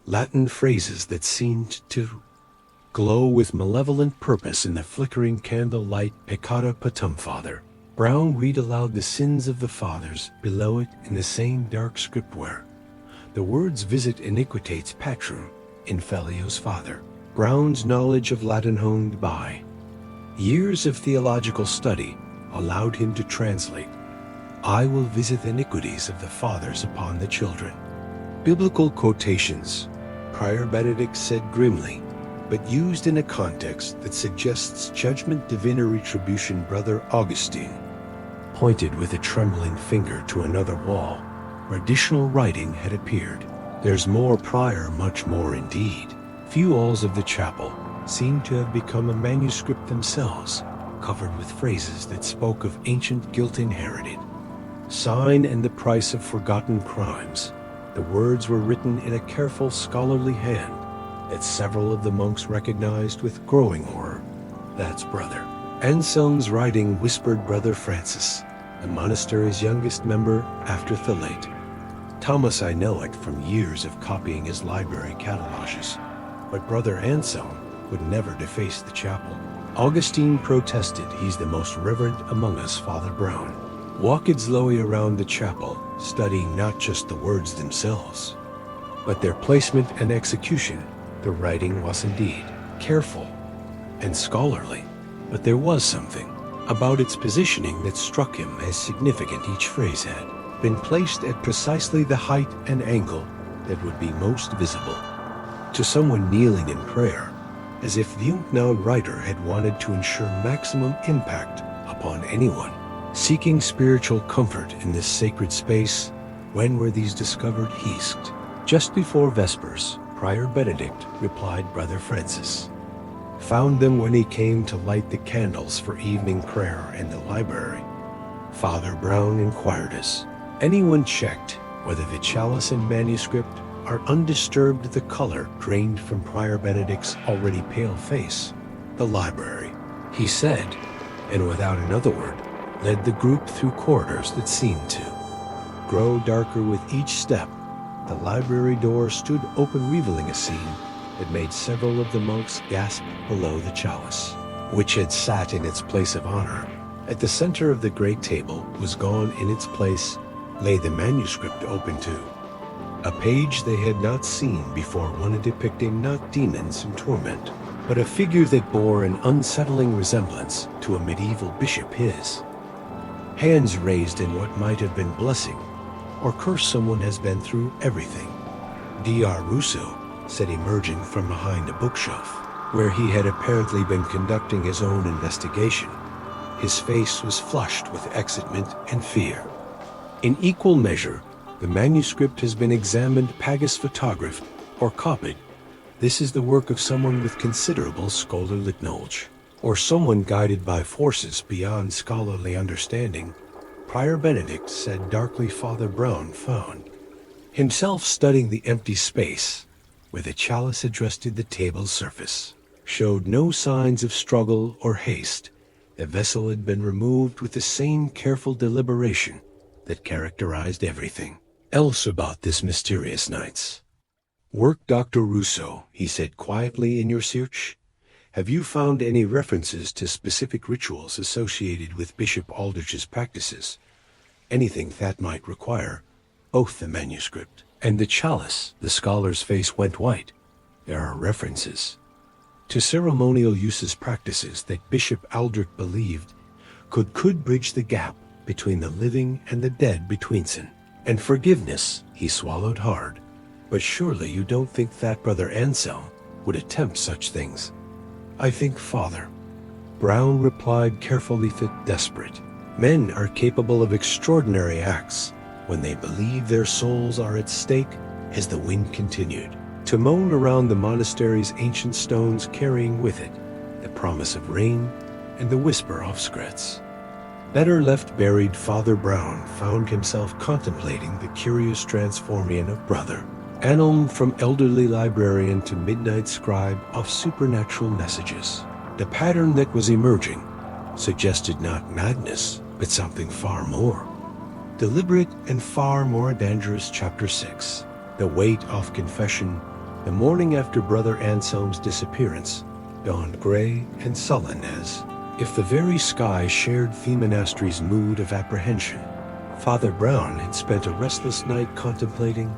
Latin phrases that seemed to glow with malevolent purpose in the flickering candle light. "Peccata patum, Father." Brown read aloud the sins of the fathers below it in the same dark scriptware. The words "visit iniquitates patrum, infelios Father." Brown's knowledge of Latin, honed by years of theological study, allowed him to translate, "I will visit the iniquities of the fathers upon the children." Biblical quotations, Prior Benedict said grimly, but used in a context that suggests judgment, divine retribution. Brother Augustine pointed with a trembling finger to another wall, where additional writing had appeared. "There's more, Prior, much more indeed." Few walls of the chapel seemed to have become a manuscript themselves, covered with phrases that spoke of ancient guilt inherited, sign, and the price of forgotten crimes. The words were written in a careful scholarly hand that several of the monks recognized with growing horror. "That's Brother Anselm's writing," whispered Brother Francis, the monastery's youngest member after Thelate. "Thomas, I know it from years of copying his library catalogs, but Brother Anselm would never deface the chapel." Augustine protested. "He's the most reverend among us, Father Brown walked slowly around the chapel, studying not just the words themselves, but their placement and execution. The writing was indeed careful and scholarly, but there was something about its positioning that struck him as significant. Each phrase had been placed at precisely the height and angle that would be most visible to someone kneeling in prayer, as if the unknown writer had wanted to ensure maximum impact upon anyone seeking spiritual comfort in this sacred space. "When were these discovered?" he asked. "Just before Vespers, Prior Benedict," replied Brother Francis. "Found them when he came to light the candles for evening prayer in the library." Father Brown inquired us. "Anyone checked whether the chalice and manuscript are undisturbed?" The color drained from Prior Benedict's already pale face. "The library," he said, and without another word, led the group through corridors that seemed to grow darker with each step. The library door stood open, revealing a scene that made several of the monks gasp. Below the chalice, which had sat in its place of honor at the center of the great table, was gone. In its place lay the manuscript, open to a page they had not seen before, one depicting not demons in torment, but a figure that bore an unsettling resemblance to a medieval bishop. His hands raised in what might have been blessing or curse. "Someone has been through everything," Dr. Rousseau said, emerging from behind a bookshelf where he had apparently been conducting his own investigation. His face was flushed with excitement and fear. "In equal measure, the manuscript has been examined, pagus photographed, or copied. This is the work of someone with considerable scholarly knowledge, or someone guided by forces beyond scholarly understanding," Prior Benedict said darkly. Father Brown found himself studying the empty space where the chalice had rested. The table's surface showed no signs of struggle or haste. The vessel had been removed with the same careful deliberation that characterized everything else about this mysterious night's work. "Dr. Rousseau," he said quietly, "in your search, have you found any references to specific rituals associated with Bishop Aldrich's practices? Anything that might require both the manuscript and the chalice?" The scholar's face went white. "There are references to ceremonial uses, practices that Bishop Aldrich believed could bridge the gap between the living and the dead, between sin and forgiveness." He swallowed hard. "But surely you don't think that Brother Anselm would attempt such things?" "I think, Father," Brown replied carefully, "that desperate men are capable of extraordinary acts when they believe their souls are at stake." As the wind continued to moan around the monastery's ancient stones, carrying with it the promise of rain and the whisper of secrets. Better left buried, Father Brown found himself contemplating the curious transformation of Brother Annelm from elderly librarian to midnight scribe of supernatural messages. The pattern that was emerging suggested not madness, but something far more deliberate and far more dangerous. Chapter 6. The weight of confession. The morning after Brother Anselm's disappearance dawned gray and sullen, as if the very sky shared the monastery's mood of apprehension. Father Brown had spent a restless night contemplating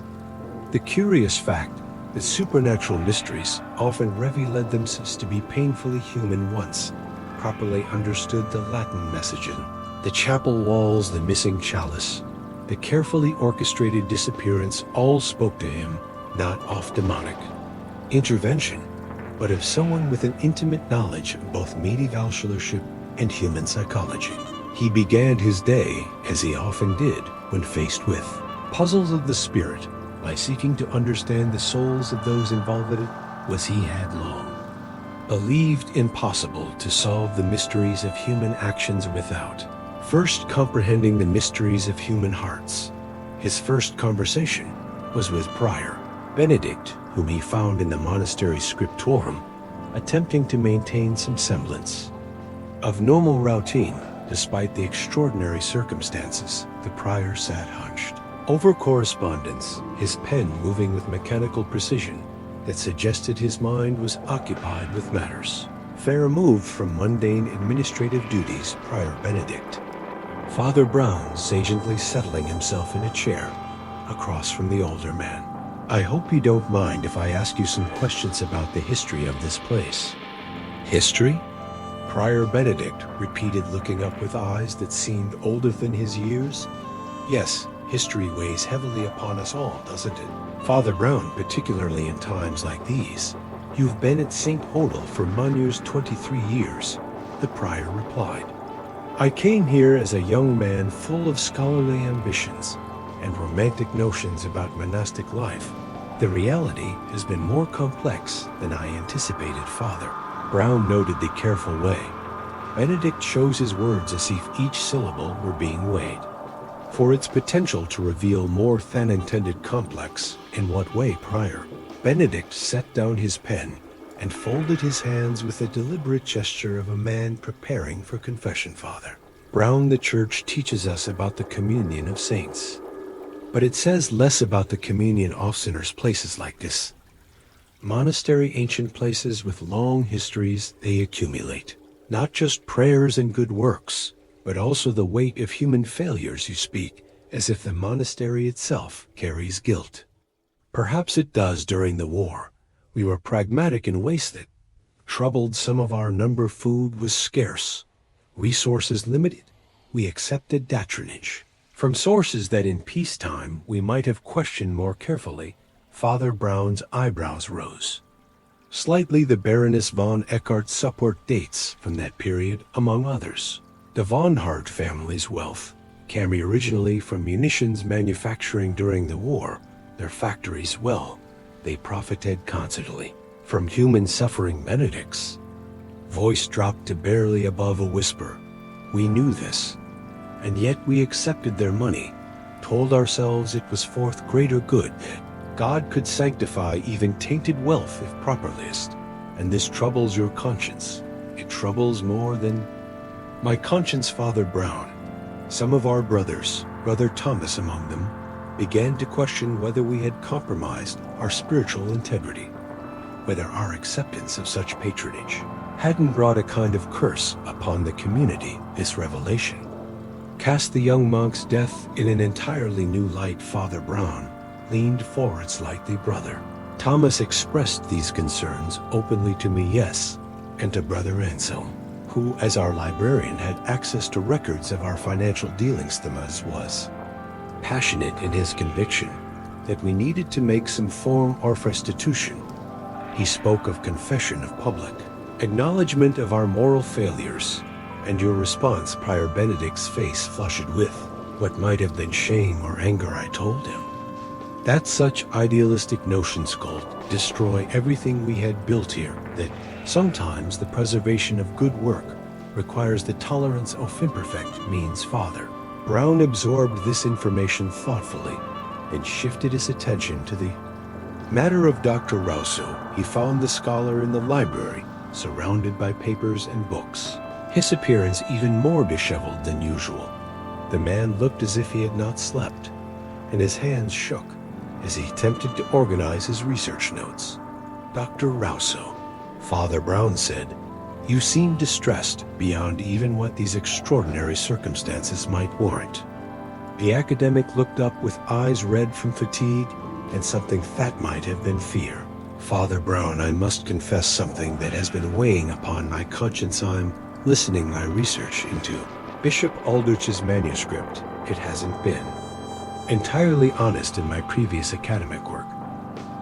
the curious fact that supernatural mysteries often revealed themselves to be painfully human once properly understood. The Latin messaging, the chapel walls, the missing chalice, the carefully orchestrated disappearance all spoke to him not of demonic intervention, but of someone with an intimate knowledge of both medieval scholarship and human psychology. He began his day, as he often did when faced with puzzles of the spirit, by seeking to understand the souls of those involved in it. Was he had long believed impossible to solve the mysteries of human actions without first comprehending the mysteries of human hearts. His first conversation was with Prior Benedict, whom he found in the monastery scriptorum, attempting to maintain some semblance of normal routine. Despite the extraordinary circumstances, the prior sat hunched over correspondence, his pen moving with mechanical precision that suggested his mind was occupied with matters far removed from mundane administrative duties. Prior Benedict, Father Brown sagely settling himself in a chair across from the older man. I hope you don't mind if I ask you some questions about the history of this place. History? Prior Benedict repeated, looking up with eyes that seemed older than his years. Yes, history weighs heavily upon us all, doesn't it? Father Brown, particularly in times like these. You've been at St. Odile for Monyears 23 years, the prior replied. I came here as a young man full of scholarly ambitions and romantic notions about monastic life. The reality has been more complex than I anticipated. Father Brown noted the careful way Benedict chose his words as if each syllable were being weighed for its potential to reveal more than intended. Complex? In what way? Prior Benedict set down his pen and folded his hands with a deliberate gesture of a man preparing for confession. Father Brown, the church teaches us about the communion of saints, but it says less about the communion of sinners. Places like this monastery, ancient places with long histories, they accumulate not just prayers and good works, but also the weight of human failures. You speak as if the monastery itself carries guilt. Perhaps it does. During the war, we were pragmatic and wasted. Troubled, some of our number, food was scarce, resources limited. We accepted patronage from sources that in peacetime we might have questioned more carefully. Father Brown's eyebrows rose slightly. The Baroness von Eckhart support dates from that period, among others. The von Hart family's wealth came originally from munitions manufacturing during the war. Their factories, well, they profited constantly from human suffering. Benedict's voice dropped to barely above a whisper. We knew this, and yet we accepted their money, told ourselves it was for greater good, that God could sanctify even tainted wealth if properly used. And this troubles your conscience. It troubles more than my conscience. Father Brown, some of our brothers, Brother Thomas among them, began to question whether we had compromised our spiritual integrity, whether our acceptance of such patronage hadn't brought a kind of curse upon the community. This revelation cast the young monk's death in an entirely new light. Father Brown leaned forward slightly. Brother Thomas expressed these concerns openly to me, yes, and to Brother Anselm, who, as our librarian, had access to records of our financial dealings. Thomas was passionate in his conviction that we needed to make some form of restitution. He spoke of confession of public acknowledgement of our moral failures, and your response. Prior Benedict's face flushed with what might have been shame or anger. I told him that such idealistic notions could destroy everything we had built here, that sometimes the preservation of good work requires the tolerance of imperfect means father. Brown absorbed this information thoughtfully and shifted his attention to the matter of Dr. Rousseau. He found the scholar in the library, surrounded by papers and books, his appearance even more disheveled than usual. The man looked as if he had not slept, and his hands shook as he attempted to organize his research notes. Dr. Rousseau, Father Brown said, "You seem distressed beyond even what these extraordinary circumstances might warrant." The academic looked up with eyes red from fatigue and something that might have been fear. "Father Brown, I must confess something that has been weighing upon my conscience. I'm listening my research into Bishop Aldrich's manuscript. It hasn't been entirely honest in my previous academic work.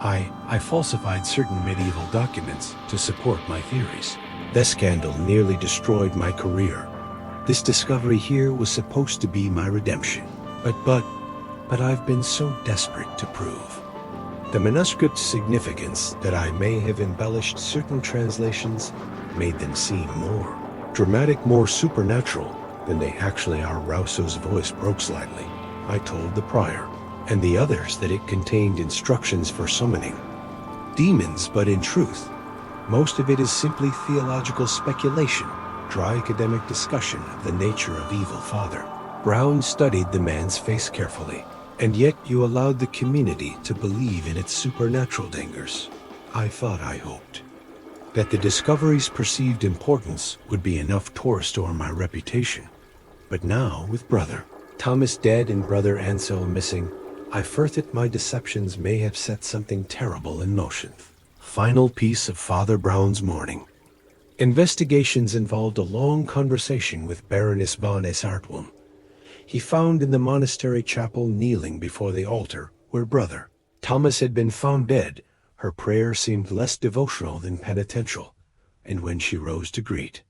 I falsified certain medieval documents to support my theories. The scandal nearly destroyed my career. This discovery here was supposed to be my redemption. But I've been so desperate to prove the manuscript's significance that I may have embellished certain translations, made them seem more dramatic, more supernatural than they actually are." Rousseau's voice broke slightly. "I told the prior and the others that it contained instructions for summoning demons, but in truth, most of it is simply theological speculation, dry academic discussion of the nature of evil, Father." Brown studied the man's face carefully. "And yet you allowed the community to believe in its supernatural dangers. I hoped that the discovery's perceived importance would be enough to restore my reputation. But now, with Brother Thomas dead and Brother Anselm missing, I fear that my deceptions may have set something terrible in motion." Final piece of Father Brown's morning. Investigations involved a long conversation with Baroness von Esartwum. He found in the monastery chapel, kneeling before the altar where Brother Thomas had been found dead. Her prayer seemed less devotional than penitential, and when she rose to greet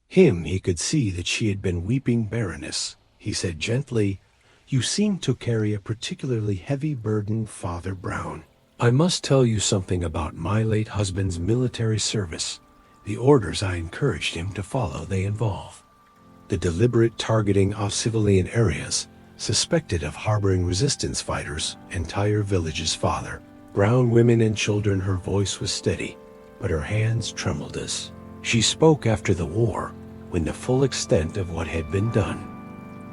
him, he could see that she had been weeping. "Baroness," he said gently, "you seem to carry a particularly heavy burden, Father Brown. I must tell you something about my late husband's military service. The orders I encouraged him to follow, they involve the deliberate targeting of civilian areas suspected of harboring resistance fighters, entire villages, Father Brown, women and children." Her voice was steady, but her hands trembled as she spoke. "After the war, when the full extent of what had been done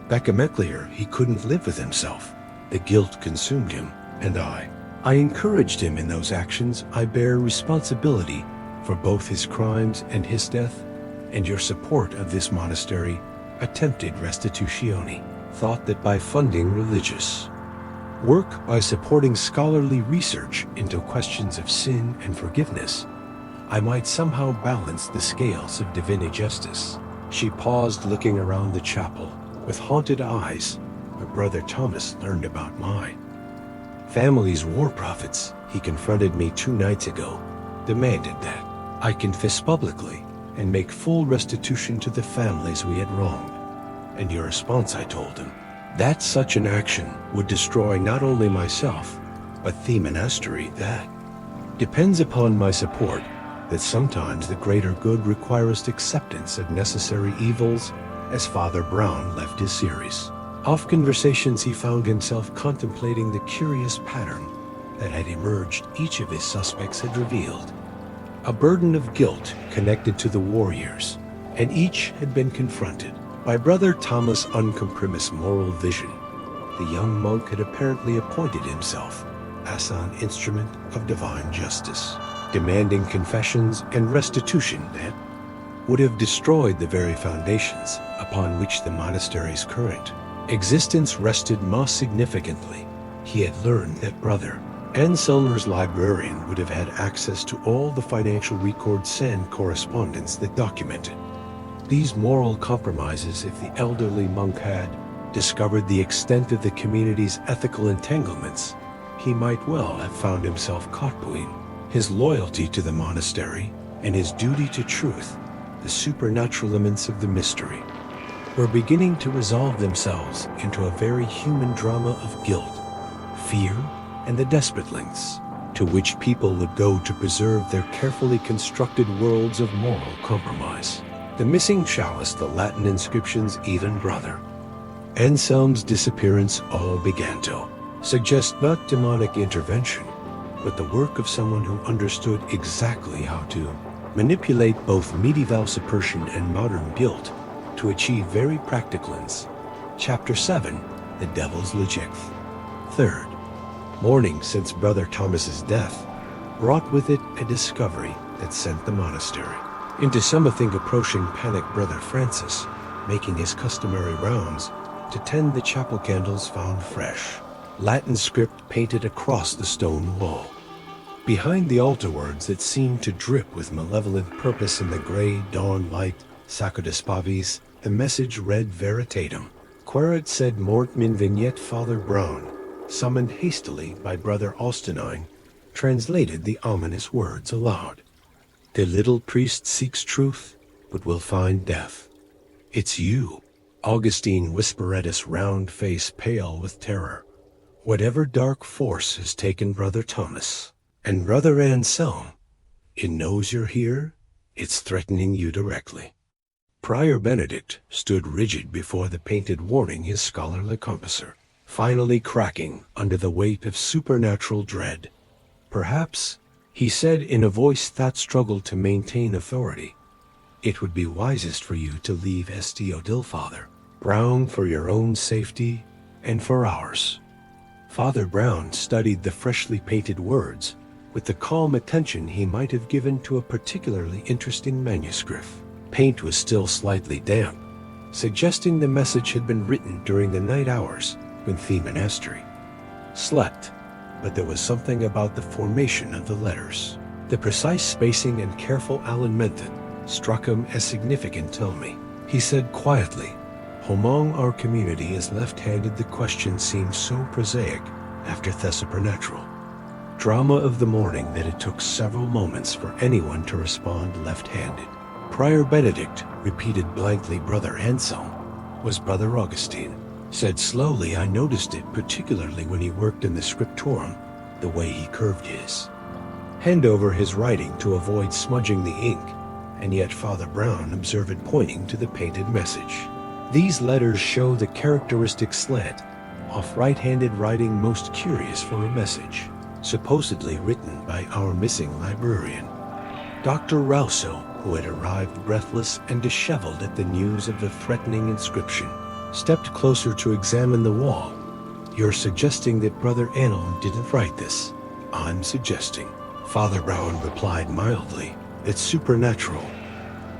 became clear, he couldn't live with himself. The guilt consumed him, and I encouraged him in those actions. I bear responsibility for both his crimes and his death, and your support of this monastery, attempted restitutione, thought that by funding religious work, by supporting scholarly research into questions of sin and forgiveness, I might somehow balance the scales of divine justice." She paused, looking around the chapel with haunted eyes. "But Brother Thomas learned about my family's war profits. He confronted me 2 nights ago, demanded that I confess publicly and make full restitution to the families we had wronged. And your response," I told him, "that such an action would destroy not only myself, but the monastery. That depends upon my support, that sometimes the greater good requires acceptance of necessary evils." As Father Brown left his series of conversations, he found himself contemplating the curious pattern that had emerged. Each of his suspects had revealed a burden of guilt connected to the war years, and each had been confronted by Brother Thomas' uncompromised moral vision. The young monk had apparently appointed himself as an instrument of divine justice, demanding confessions and restitution that would have destroyed the very foundations upon which the monastery's current existence rested. Most significantly, he had learned that Brother Anselmer's librarian would have had access to all the financial records and correspondence that documented these moral compromises. If the elderly monk had discovered the extent of the community's ethical entanglements, he might well have found himself caught between his loyalty to the monastery and his duty to truth. The supernatural elements of the mystery were beginning to resolve themselves into a very human drama of guilt, fear, and the desperate lengths to which people would go to preserve their carefully constructed worlds of moral compromise. The missing chalice, the Latin inscription's even brother. Anselm's disappearance all began to suggest not demonic intervention, but the work of someone who understood exactly how to manipulate both medieval superstition and modern guilt to achieve very practical ends. Chapter 7, The Devil's Logic. Third, mourning since Brother Thomas's death brought with it a discovery that sent the monastery into something approaching panic. Brother Francis, making his customary rounds to tend the chapel candles found fresh Latin script painted across the stone wall. Behind the altar words that seemed to drip with malevolent purpose in the gray dawn light, Sacerdotes Pavis, the message read veritatem. Quaerat sed mortmin vignette. Father Brown, summoned hastily by Brother Austinine, translated the ominous words aloud. The little priest seeks truth, but will find death. It's you, Augustine whispered, his round face pale with terror. Whatever dark force has taken Brother Thomas and Brother Anselm, it knows you're here, it's threatening you directly. Prior Benedict stood rigid before the painted warning, his scholarly compasser finally cracking under the weight of supernatural dread. Perhaps, he said in a voice that struggled to maintain authority, it would be wisest for you to leave St. Odile, Father Brown, for your own safety and for ours. Father Brown studied the freshly painted words with the calm attention he might have given to a particularly interesting manuscript. Paint was still slightly damp, suggesting the message had been written during the night hours when the monastery slept. But there was something about the formation of the letters, the precise spacing and careful alignment, struck him as significant. Tell me, he said quietly. Among our community is left-handed. The question seemed so prosaic after the supernatural drama of the morning that it took several moments for anyone to respond left-handed. Prior Benedict repeated blankly. Brother Anselm was Brother Augustine. Said slowly, I noticed it particularly when he worked in the scriptorum, the way he curved his hand over his writing to avoid smudging the ink, and yet Father Brown observed, pointing to the painted message. These letters show the characteristic slant of right-handed writing, most curious for a message supposedly written by our missing librarian. Dr. Rousseau, who had arrived breathless and disheveled at the news of the threatening inscription, stepped closer to examine the wall. You're suggesting that Brother Anselm didn't write this? I'm suggesting, Father Brown replied mildly, that supernatural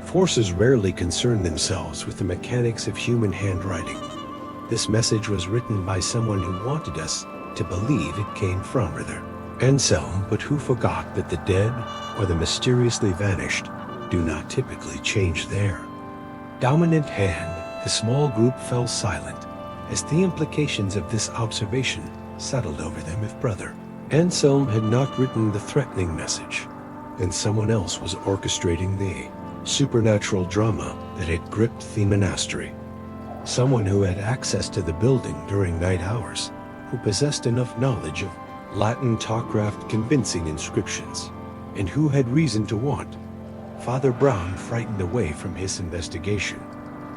forces rarely concern themselves with the mechanics of human handwriting. This message was written by someone who wanted us to believe it came from Brother Anselm, but who forgot that the dead or the mysteriously vanished do not typically change their dominant hand. The small group fell silent as the implications of this observation settled over them. If Brother Anselm had not written the threatening message, then someone else was orchestrating the supernatural drama that had gripped the monastery. Someone who had access to the building during night hours, who possessed enough knowledge of Latin tocraft convincing inscriptions, and who had reason to want Father Brown frightened away from his investigation.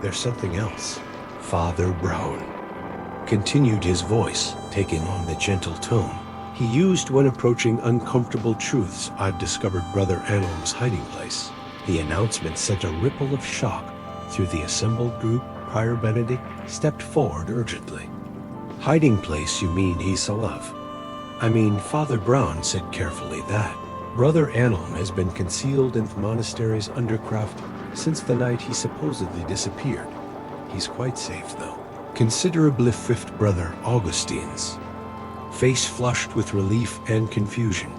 There's something else. Father Brown continued, his voice taking on the gentle tone he used when approaching uncomfortable truths. I've discovered Brother Anselm's hiding place. The announcement sent a ripple of shock through the assembled group. Prior Benedict stepped forward urgently. Hiding place, you mean he's alive? I mean, Father Brown said carefully, that Brother Anselm has been concealed in the monastery's undercraft since the night he supposedly disappeared. He's quite safe, though. Considerably. Fifth Brother Augustine's face flushed with relief and confusion.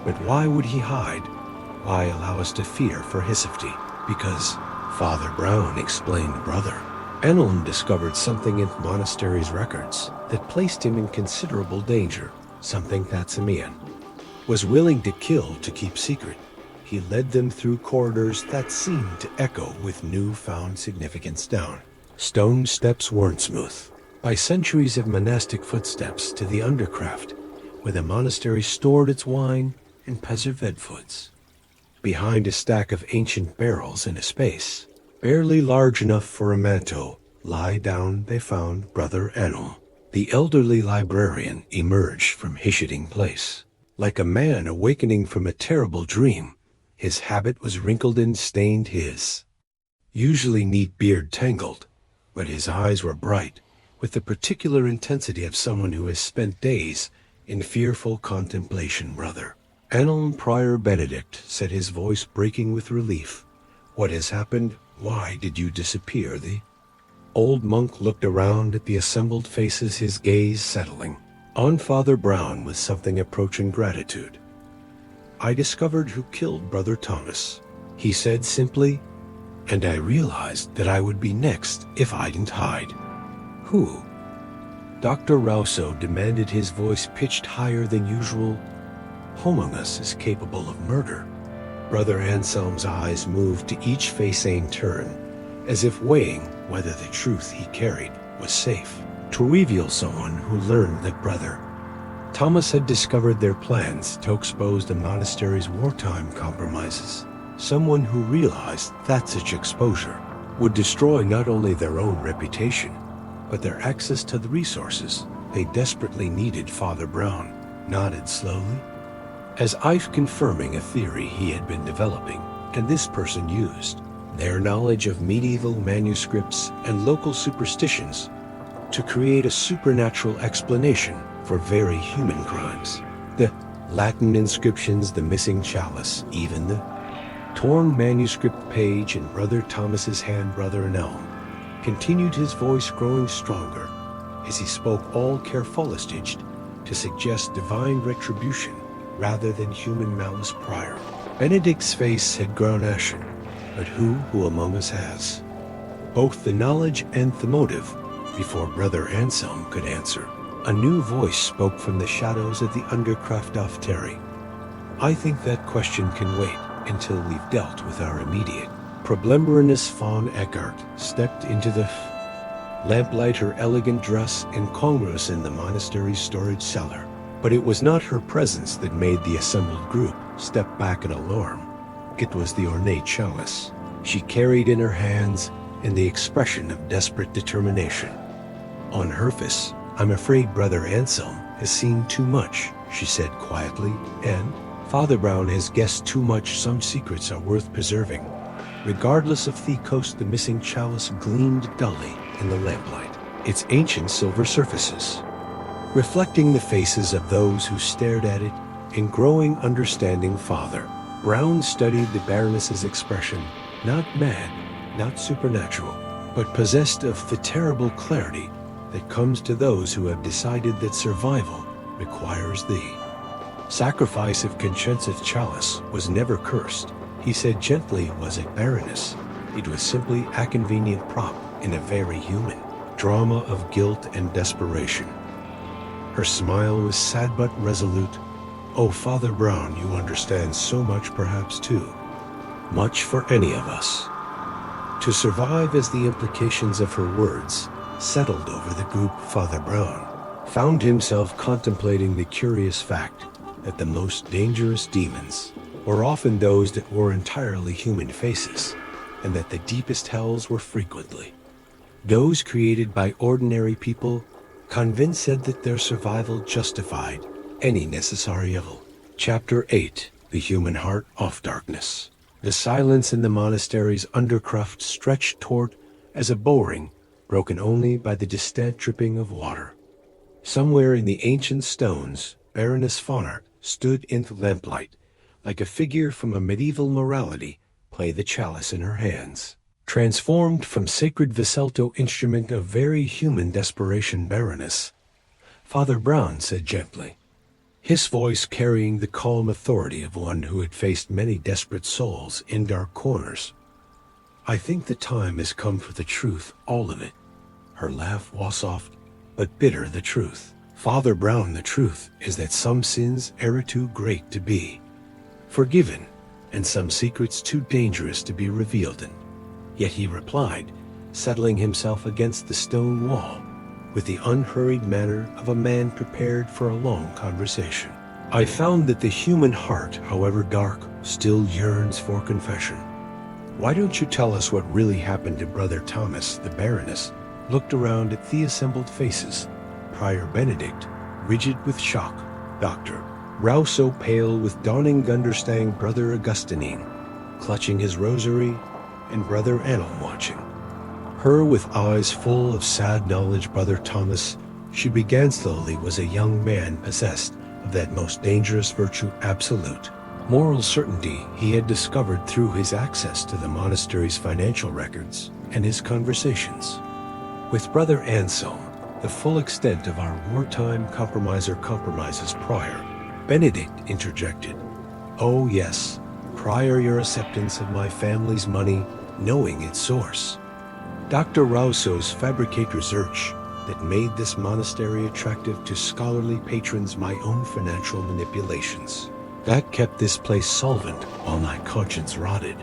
But why would he hide? Why allow us to fear for his safety? Because, Father Brown explained, Brother Anselm discovered something in the monastery's records that placed him in considerable danger, something that Simeon was willing to kill to keep secret. He led them through corridors that seemed to echo with newfound significance. Down stone steps weren't smooth, by centuries of monastic footsteps, to the undercraft, where the monastery stored its wine and preserved foods. Behind a stack of ancient barrels in a space barely large enough for a mantle. Lie down, they found Brother Enel. The elderly librarian emerged from his hiding place. Like a man awakening from a terrible dream, his habit was wrinkled and stained his usually neat beard tangled, but his eyes were bright, with the particular intensity of someone who has spent days in fearful contemplation. Brother Enel Prior Benedict, said, his voice breaking with relief. What has happened? Why did you disappear? The old monk looked around at the assembled faces, his gaze settling on Father Brown with something approaching gratitude. I discovered who killed Brother Thomas, he said simply, and I realized that I would be next if I didn't hide. Who? Dr. Rousseau demanded, his voice pitched higher than usual. Who among us is capable of murder? Brother Anselm's eyes moved to each face in turn, as if weighing whether the truth he carried was safe to reveal. Someone who learned that Brother Thomas had discovered their plans to expose the monastery's wartime compromises. Someone who realized that such exposure would destroy not only their own reputation, but their access to the resources they desperately needed. Father Brown nodded slowly, as if confirming a theory he had been developing, and this person used their knowledge of medieval manuscripts and local superstitions to create a supernatural explanation for very human crimes. The Latin inscriptions, the missing chalice, even the torn manuscript page in Brother Thomas's hand. Brother Enel continued, his voice growing stronger as he spoke, all carefully staged to suggest divine retribution rather than human malice. Prior Benedict's face had grown ashen, but who among us has both the knowledge and the motive? Before Brother Anselm could answer, a new voice spoke from the shadows of the Undercraft of Terry. I think that question can wait until we've dealt with our immediate problem. Baroness von Eckart stepped into the lamplight, her elegant dress incongruous in the monastery's storage cellar. But it was not her presence that made the assembled group step back in alarm. It was the ornate chalice she carried in her hands and the expression of desperate determination on her face. I'm afraid Brother Anselm has seen too much, she said quietly, and Father Brown has guessed too much. Some secrets are worth preserving. Regardless of the coast, the missing chalice gleamed dully in the lamplight, its ancient silver surfaces reflecting the faces of those who stared at it in growing understanding. Father Brown studied the Baroness's expression, not mad, not supernatural, but possessed of the terrible clarity that comes to those who have decided that survival requires the sacrifice of Conscience's chalice was never cursed, he said gently. Was it, Baroness? It was simply a convenient prop in a very human drama of guilt and desperation. Her smile was sad but resolute. Oh, Father Brown, you understand so much, perhaps too much for any of us to survive. As the implications of her words settled over the group, Father Brown found himself contemplating the curious fact that the most dangerous demons were often those that wore entirely human faces, and that the deepest hells were frequently those created by ordinary people convinced that their survival justified any necessary evil. Chapter 8. The Human Heart of Darkness. The silence in the monastery's undercroft stretched toward as a bowring, broken only by the distant dripping of water. Somewhere in the ancient stones, Baroness von Eckart stood in the lamplight, like a figure from a medieval morality, played the chalice in her hands. Transformed from sacred Viselto instrument of very human desperation. Baroness, Father Brown said gently, his voice carrying the calm authority of one who had faced many desperate souls in dark corners. I think the time has come for the truth, all of it. Her laugh was soft, but bitter. The truth, Father Brown, the truth is that some sins are too great to be forgiven, and some secrets too dangerous to be revealed. And yet he replied, settling himself against the stone wall with the unhurried manner of a man prepared for a long conversation. I found that the human heart, however dark, still yearns for confession. Why don't you tell us what really happened to Brother Thomas? The Baroness looked around at the assembled faces. Prior Benedict, rigid with shock. Dr. Rousseau, pale with dawning understanding. Brother Augustine, clutching his rosary, and Brother Anselm watching her with eyes full of sad knowledge. Brother Thomas, she began slowly, was a young man possessed of that most dangerous virtue, absolute moral certainty. He had discovered through his access to the monastery's financial records and his conversations with Brother Anselm the full extent of our wartime compromises. Prior Benedict interjected, "Oh yes, prior, your acceptance of my family's money, knowing its source. Dr. Rousseau's fabricate research that made this monastery attractive to scholarly patrons, my own financial manipulations that kept this place solvent while my conscience rotted."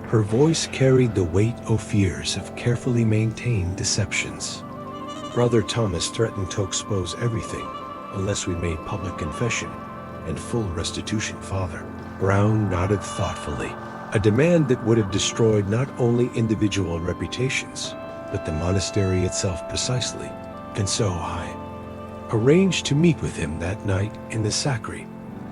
Her voice carried the weight of fears of carefully maintained deceptions. Brother Thomas threatened to expose everything unless we made public confession and full restitution. Father Brown nodded thoughtfully, a demand that would have destroyed not only individual reputations, but the monastery itself. Precisely. And so I arranged to meet with him that night in the sacristy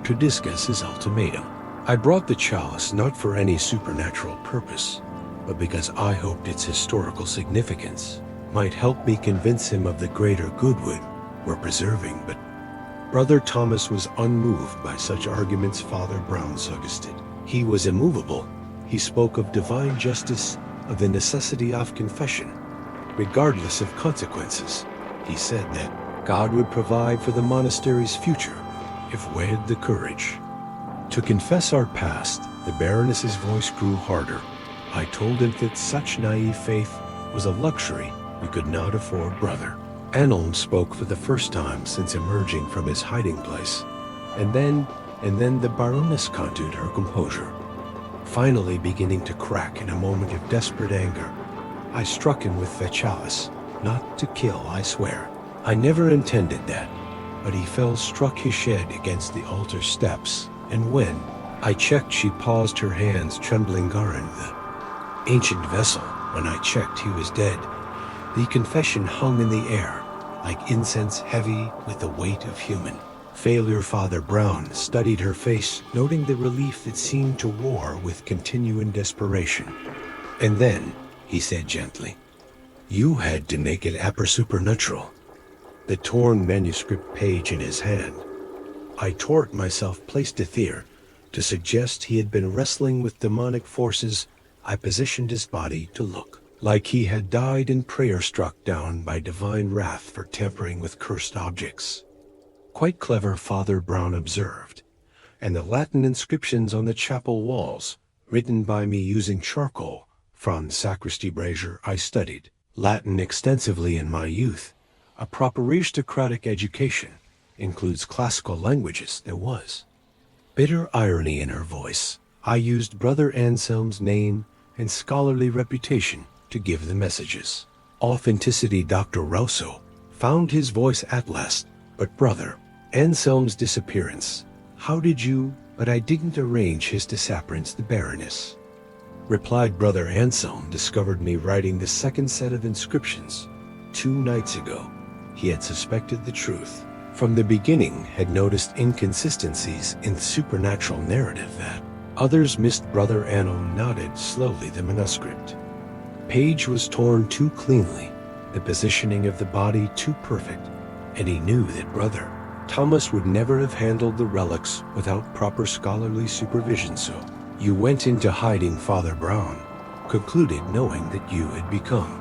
to discuss his ultimatum. I brought the chalice not for any supernatural purpose, but because I hoped its historical significance might help me convince him of the greater good we're preserving. But Brother Thomas was unmoved by such arguments. Father Brown suggested. He was immovable. He spoke of divine justice, of the necessity of confession, regardless of consequences. He said that God would provide for the monastery's future if we had the courage to confess our past. The Baroness's voice grew harder. I told him that such naive faith was a luxury we could not afford. Brother Anselm spoke for the first time since emerging from his hiding place, and then the Baroness continued her composure, finally beginning to crack in a moment of desperate anger. I struck him with the chalice, not to kill, I swear. I never intended that. But he fell, struck his head against the altar steps, and when I checked, she paused, her hands trembling. Garin, the ancient vessel. When I checked, he was dead. The confession hung in the air, like incense, heavy with the weight of human failure. Father Brown studied her face, noting the relief that seemed to war with continuing desperation. And then, he said gently, "You had to make it supernatural." The torn manuscript page in his hand. I tore it myself, placed it there to suggest he had been wrestling with demonic forces. I positioned his body to look like he had died in prayer, struck down by divine wrath for tampering with cursed objects. Quite clever, Father Brown observed. And the Latin inscriptions on the chapel walls, written by me using charcoal from sacristy brazier. I studied Latin extensively in my youth. A proper aristocratic education includes classical languages. There was bitter irony in her voice. I used Brother Anselm's name and scholarly reputation to give the messages. Authenticity. Dr. Rousseau found his voice at last. But Brother Anselm's disappearance. How did you? But I didn't arrange his disappearance. The Baroness replied. Brother Anselm discovered me writing the second set of inscriptions 2 nights ago. He had suspected the truth. From the beginning had noticed inconsistencies in the supernatural narrative that others missed. Brother Anselm nodded slowly. The manuscript page was torn too cleanly, the positioning of the body too perfect, and he knew that Brother Thomas would never have handled the relics without proper scholarly supervision. So you went into hiding. Father Brown concluded, knowing that you had become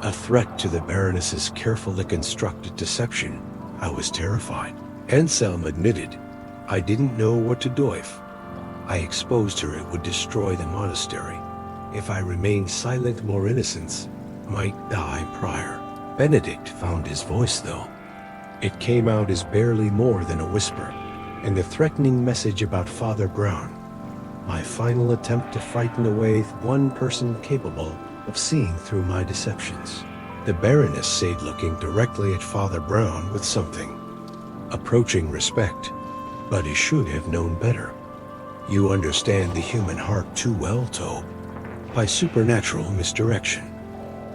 a threat to the Baroness's carefully constructed deception. I was terrified. Anselm admitted, I didn't know what to do. If I exposed her, it would destroy the monastery. If I remained silent, more innocents might die. Prior Benedict found his voice, though. It came out as barely more than a whisper, and the threatening message about Father Brown. My final attempt to frighten away one person capable of seeing through my deceptions. The Baroness said, looking directly at Father Brown with something approaching respect. But he should have known better. You understand the human heart too well, Tobe. by supernatural misdirection.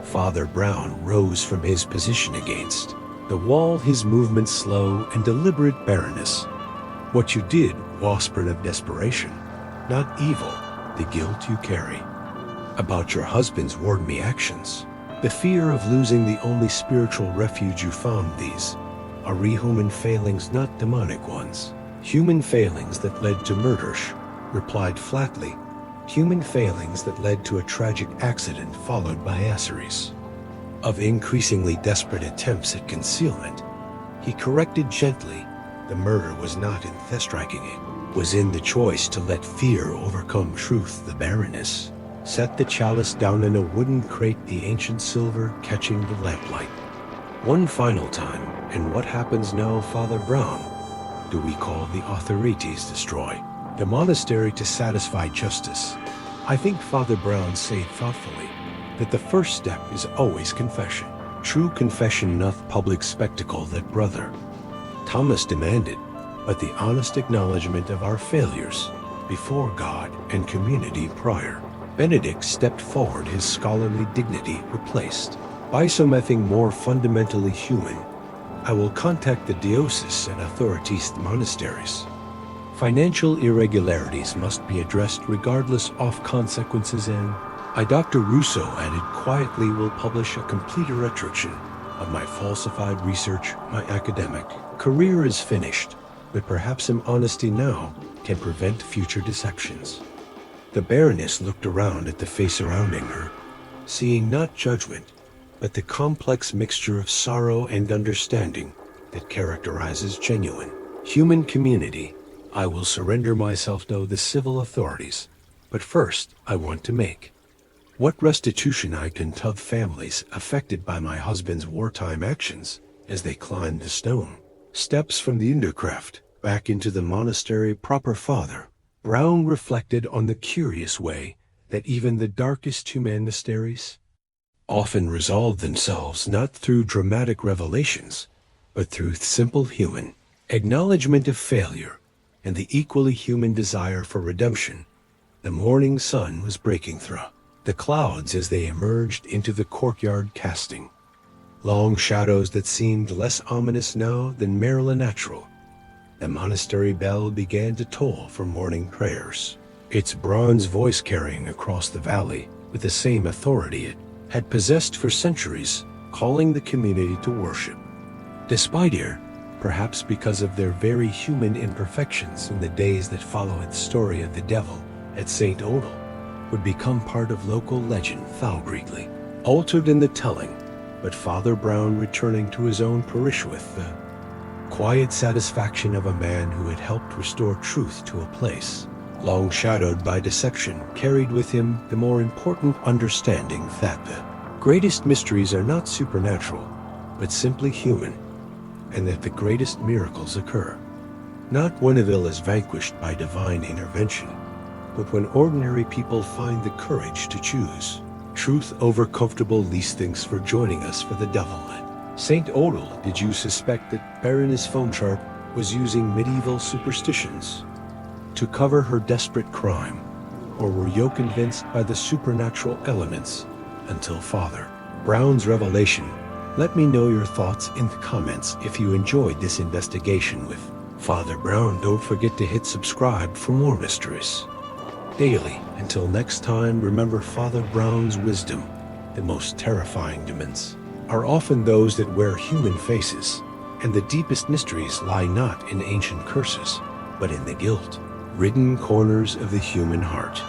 Father Brown rose from his position against the wall, his movement slow and deliberate barrenness. What you did was born of desperation, not evil, the guilt you carry. About your husband's warned me actions, the fear of losing the only spiritual refuge you found. These are human failings, not demonic ones. Human failings that led to murder, replied flatly. Human failings that led to a tragic accident followed by asseries of increasingly desperate attempts at concealment. He corrected gently. The murder was not in the striking, it was in the choice to let fear overcome truth. The Baroness set the chalice down in a wooden crate, the ancient silver catching the lamplight. One final time, and what happens now, Father Brown? Do we call the authorities, destroy the monastery to satisfy justice? I think Father Brown said thoughtfully that the first step is always confession. True confession, not public spectacle that Brother Thomas demanded, but the honest acknowledgement of our failures before God and community prior. Benedict stepped forward, his scholarly dignity replaced by something more fundamentally human. I will contact the diocese and authorities, the monasteries. Financial irregularities must be addressed regardless of consequences, and Dr. Rousseau added quietly, will publish a complete retraction of my falsified research. My academic career is finished, but perhaps some honesty now can prevent future deceptions. The Baroness looked around at the face surrounding her, seeing not judgment, but the complex mixture of sorrow and understanding that characterizes genuine human community. I will surrender myself to the civil authorities, but first I want to make what restitution I can to families affected by my husband's wartime actions. As they climbed the stone steps from the Undercraft back into the monastery proper, Father Brown reflected on the curious way that even the darkest human monasteries often resolve themselves not through dramatic revelations, but through simple human acknowledgement of failure and the equally human desire for redemption. The morning sun was breaking through the clouds as they emerged into the courtyard, casting long shadows that seemed less ominous now than merely natural. The monastery bell began to toll for morning prayers, its bronze voice carrying across the valley with the same authority it had possessed for centuries, calling the community to worship. Despite it, perhaps because of their very human imperfections, in the days that followed, the story of the devil at St. Odile would become part of local legend, though greatly altered in the telling, but Father Brown returning to his own parish with the quiet satisfaction of a man who had helped restore truth to a place long shadowed by deception, carried with him the more important understanding that the greatest mysteries are not supernatural, but simply human, and that the greatest miracles occur not when evil is vanquished by divine intervention, but when ordinary people find the courage to choose truth over comfortable least things. For joining us for the devil at St. Odile. Did you suspect that Baroness Foamsharp was using medieval superstitions to cover her desperate crime, or were you convinced by the supernatural elements until Father Brown's revelation? Let me know your thoughts in the comments. If you enjoyed this investigation with Father Brown, don't forget to hit subscribe for more mysteries daily. Until next time, remember Father Brown's wisdom. The most terrifying demons are often those that wear human faces, and the deepest mysteries lie not in ancient curses, but in the guilt-ridden corners of the human heart.